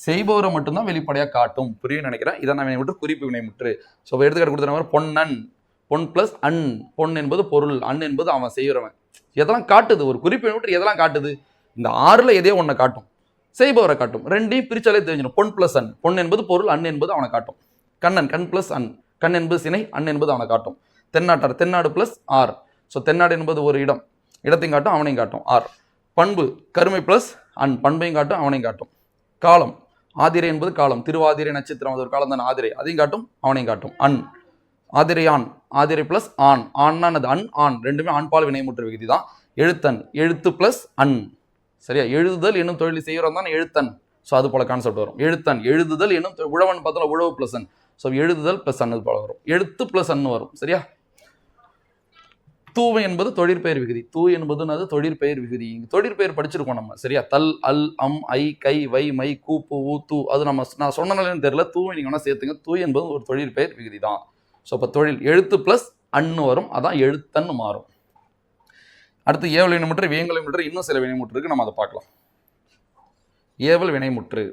செய்பவரை மட்டும்தான் வெளிப்படையாக காட்டும். புரியும் நினைக்கிறேன். இதான் நான் வினைமுற்று, குறிப்பு வினைமுற்று. ஸோ எடுத்துக்காட்டு கொடுத்த பொன்னன், பொன் பிளஸ் அன், பொன் என்பது பொருள், அன் என்பது அவன் செய்கிறவன். எதெல்லாம் காட்டுது? ஒரு குறிப்பு வினைமுற்று எதெல்லாம் காட்டுது? இந்த 6ல் எதையோ ஒன்றை காட்டும், செய்பவரை காட்டும். ரெண்டையும் பிரிச்சாலே தெரிஞ்சிடும். பொன் பிளஸ் அன், பொன் என்பது பொருள், அன் என்பது அவனை காட்டும். கண்ணன், கண் பிளஸ் அன், கண் என்பது சினை, அன் என்பது அவனை காட்டும். தென்னாட்டார், தென்னாடு பிளஸ் ஆர். ஸோ தென்னாடு என்பது ஒரு இடம், இடத்தையும் காட்டும், அவனையும் காட்டும், ஆர். பண்பு, கருமை பிளஸ் அன், பண்பையும் காட்டும், அவனையும் காட்டும். காலம், ஆதிரை என்பது காலம், திருவாதிரை நட்சத்திரம், அது ஒரு காலம் தான் ஆதிரை, அதையும் காட்டும், அவனையும் காட்டும். அன், ஆதிரை ஆண், ஆதிரை பிளஸ் ஆண், ஆண்னா அது அன் ஆண், ரெண்டுமே ஆண்பால் வினைமுற்று விகுதி தான். எழுத்தன், எழுத்து பிளஸ் அன், சரியா? எழுதுதல் என்னும் தொழில் செய்கிறோம் தான் எழுத்தன். ஸோ அது போல கான்செப்ட் வரும். எழுத்தன், எழுதுதல் என்னும் உழவன் பார்த்தா உழவு பிளஸ் அன், ஸோ எழுதுதல் பிளஸ் அன்னு போல வரும். எழுத்து பிளஸ் அன்னு வரும், சரியா? தூவை என்பது தொழிற்பெயர் விகுதி. தூ என்பது தொழிற்பெயர் விகுதி. தொழிற்பெயர் படிச்சிருக்கோம் நம்ம, சரியா? தல், அல், அம், ஐ, கை, வை, மை, கூ, பூ, தூ. அது நான் சொன்னனாலும் தெரியல, தூவை நீங்க வேணா சேர்த்துங்க. தூ என்பது ஒரு தொழிற்பெயர் விகுதி தான். ஸோ இப்போ தொழில் எழுத்து பிளஸ் அன்னு வரும், அதான் எழுத்தன்னு மாறும். அடுத்து ஏவல் வினைமுற்று, வியங்கல் வினைமுற்று, இன்னும் சில வினைமுற்று இருக்கு, நம்ம அதை பார்க்கலாம். ஏவல் வினைமுற்று,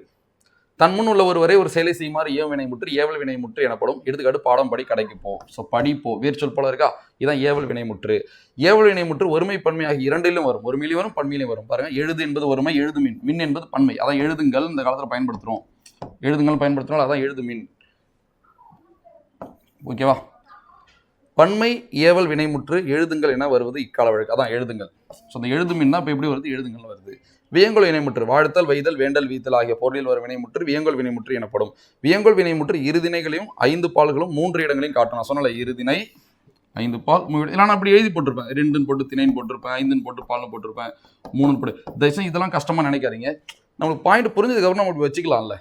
தன் முன் உள்ள ஒருவரை ஒரு செயலை செய்யுமாறு ஏவல் வினைமுற்று ஏவல் வினைமுற்று எனப்படும். எடுத்துக்காட்டு பாடம் படி, கடைக்கு போ. ஸோ படி, போ, வேர்ச்சொல் போல இருக்கா, இதான் ஏவல் வினைமுற்று. ஏவல் வினைமுற்று ஒருமை பன்மை ஆகிய இரண்டிலும் வரும். ஒருமையிலும் வரும், பன்மையிலும் வரும். பாருங்க, எழுது என்பது ஒருமை, எழுது மின், மின் என்பது பன்மை, அதான் எழுதுங்கள் இந்த காலத்தில் பயன்படுத்துறோம். எழுதுங்கள் பயன்படுத்துறோம், அதான் எழுது மின். ஓகேவா? பன்மை ஏவல் வினைமுற்று எழுதுங்கள் என வருவது இக்கால வழக்கு, அதான் எழுதுங்கள். ஸோ அந்த எழுது மின்னா இப்போ எப்படி வருது? எழுதுங்கள் வருது. வியங்கோல் வினைமுற்று வாழ்த்தல், வைதல், வேண்டல், வீத்தல் ஆகிய பொருளில் வரும் வினைமுற்று வியங்கோல் வினைமுற்று எனப்படும். வியங்கோல் வினைமுற்று இருதினைகளையும் 5 பால்களும் 3 இடங்களையும் காட்டும். நான் சொன்னல, இருதினை 5 பால், இல்லை நான் அப்படி எழுதி போட்டிருப்பேன். 2ன்னு போட்டு திணைன்னு போட்டிருப்பேன், 5ன்னு போட்டு பால்னு போட்டிருப்பேன், 3ன்னு போட்டு. தயவுசெய்து இதெல்லாம் கஷ்டமா நினைக்காதீங்க. நம்மளுக்கு பாயிண்ட் புரிஞ்சதுக்கப்புறம் நம்ம வச்சுக்கலாம்ல.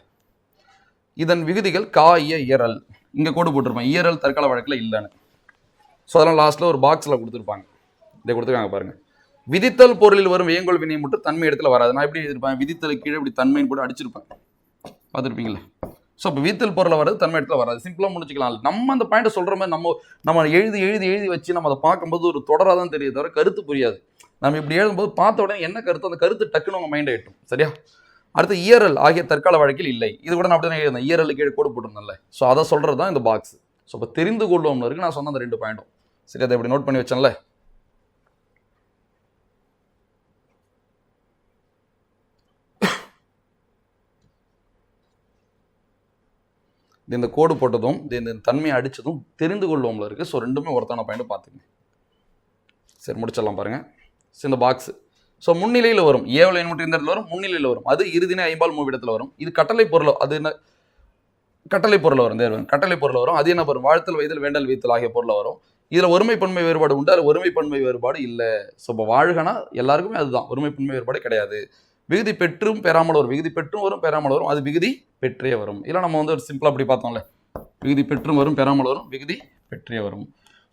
இதன் விகுதிகள் கா, இய, இயறல். இங்கே கோடு போட்டிருப்பேன், இயறல் தற்கால வழக்கில் இல்லைன்னு. ஸோ அதெல்லாம் லாஸ்ட்டில் ஒரு பாக்ஸில் கொடுத்துருப்பாங்க, இதை கொடுத்துருக்காங்க பாருங்க. விதித்தல் பொருளில் வரும் வியங்கோல் வினைமுற்று தன்மை இடத்துல வராது. நான் எப்படி எழுதிருப்பேன்? விதித்தலுக்கு கீழே இப்படி தன்மைன்னு போட்டு அடிச்சிருப்பேன், பார்த்துருப்பீங்களா? ஸோ இப்போ விதித்தல் பொருளை வராது, தன்மை இடத்துல வராது. சிம்பிளாக முடிச்சுக்கலாம். நம்ம அந்த பாயிண்ட்டை சொல்கிற மாதிரி நம்ம எழுதி வச்சு நம்ம அதை பார்க்கும்போது ஒரு தொடராக தான் தெரியுது, தவிர கருத்து புரியாது. நம்ம இப்படி எழுதும்போது பார்த்த உடனே என்ன கருத்து, அந்த கருத்து டக்குன்னு உங்கள் மைண்டை எட்டும், சரியா? அடுத்து இயறல் ஆகிய தற்கால வழக்கில் இல்லை. இது கூட நான் அப்படி தான் எழுதுனேன், இயறலுக்கு கீழே கோடு போட்டிருந்தேன்ல. ஸோ அதை சொல்கிறது தான் இந்த பாக்ஸ். ஸோ இப்போ தெரிந்து கொள்வோம்னு இருக்கு, நான் சொன்ன அந்த 2 பாயிண்ட்டும், சரி? அதை இப்படி நோட் பண்ணி வச்சேன்ல. இந்த கோடு போட்டதும் இந்த தன்மையை அடித்ததும் தெரிந்து கொள்வோம்ல இருக்குது. ஸோ ரெண்டுமே ஒருத்தான பாயிண்ட் பார்த்துங்க. சரி, முடிச்சிடலாம் பாருங்க. ஸோ இந்த பாக்ஸ், ஸோ முன்னிலையில் வரும் ஏவல் வினைமுற்று இந்த இடத்துல வரும், முன்னிலையில் வரும். அது இருதினை ஐம்பால் மூவிடத்தில் வரும். இது கட்டளை பொருள், அது என்ன கட்டளை பொருள் வரும், தேர்வன் கட்டளை பொருள் வரும். அது என்ன வரும்? வாழ்த்தல், வைதல், வேண்டல், வீத்தல் ஆகிய பொருள் வரும். இதில் ஒருமை பன்மை வேறுபாடு உண்டு, அதில் ஒருமை பன்மை வேறுபாடு இல்லை. ஸோ இப்போ வாழ்கனா எல்லாருக்குமே அதுதான், ஒருமை பன்மை வேறுபாடு கிடையாது. விகுதி பெற்றும் பெறாமல் வரும், விகுதி பெற்றும் வரும், பெறாமல் வரும், அது விகுதி பெற்றே வரும். இல்லை நம்ம வந்து ஒரு சிம்பிளாக அப்படி பார்த்தோம்ல, விகுதி பெற்றும் வரும், பெறாமல் வரும், விகுதி பெற்றே வரும்.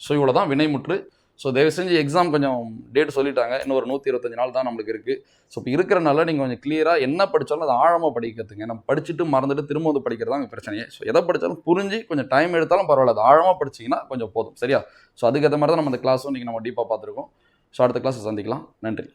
ஸோ இவ்வளோ தான் வினைமுற்று. ஸோ தயவு செஞ்சு எக்ஸாம் கொஞ்சம் டேட் சொல்லிட்டாங்க, இன்னும் ஒரு 125 நாள் தான் நம்மளுக்கு இருக்குது. ஸோ இப்போ இருக்கிறனால நீங்கள் கொஞ்சம் கிளியராக என்ன படித்தாலும் அதை ஆழமாக படிக்கிறதுங்க. நம்ம படிச்சுட்டு மறந்துட்டு திரும்ப வந்து படிக்கிறது தான் பிரச்சனையே. ஸோ எதை படித்தாலும் புரிஞ்சு கொஞ்சம் டைம் எடுத்தாலும் பரவாயில்ல, அது ஆழமாக படிச்சிங்கன்னா கொஞ்சம் போதும், சரியா? ஸோ அதுக்கேற்ற மாதிரி தான் நம்ம இந்த கிளாஸும் இன்றைக்கி நம்ம டீப்பாக பார்த்துருக்கோம். ஸோ அடுத்த கிளாஸை சந்திக்கலாம். நன்றி.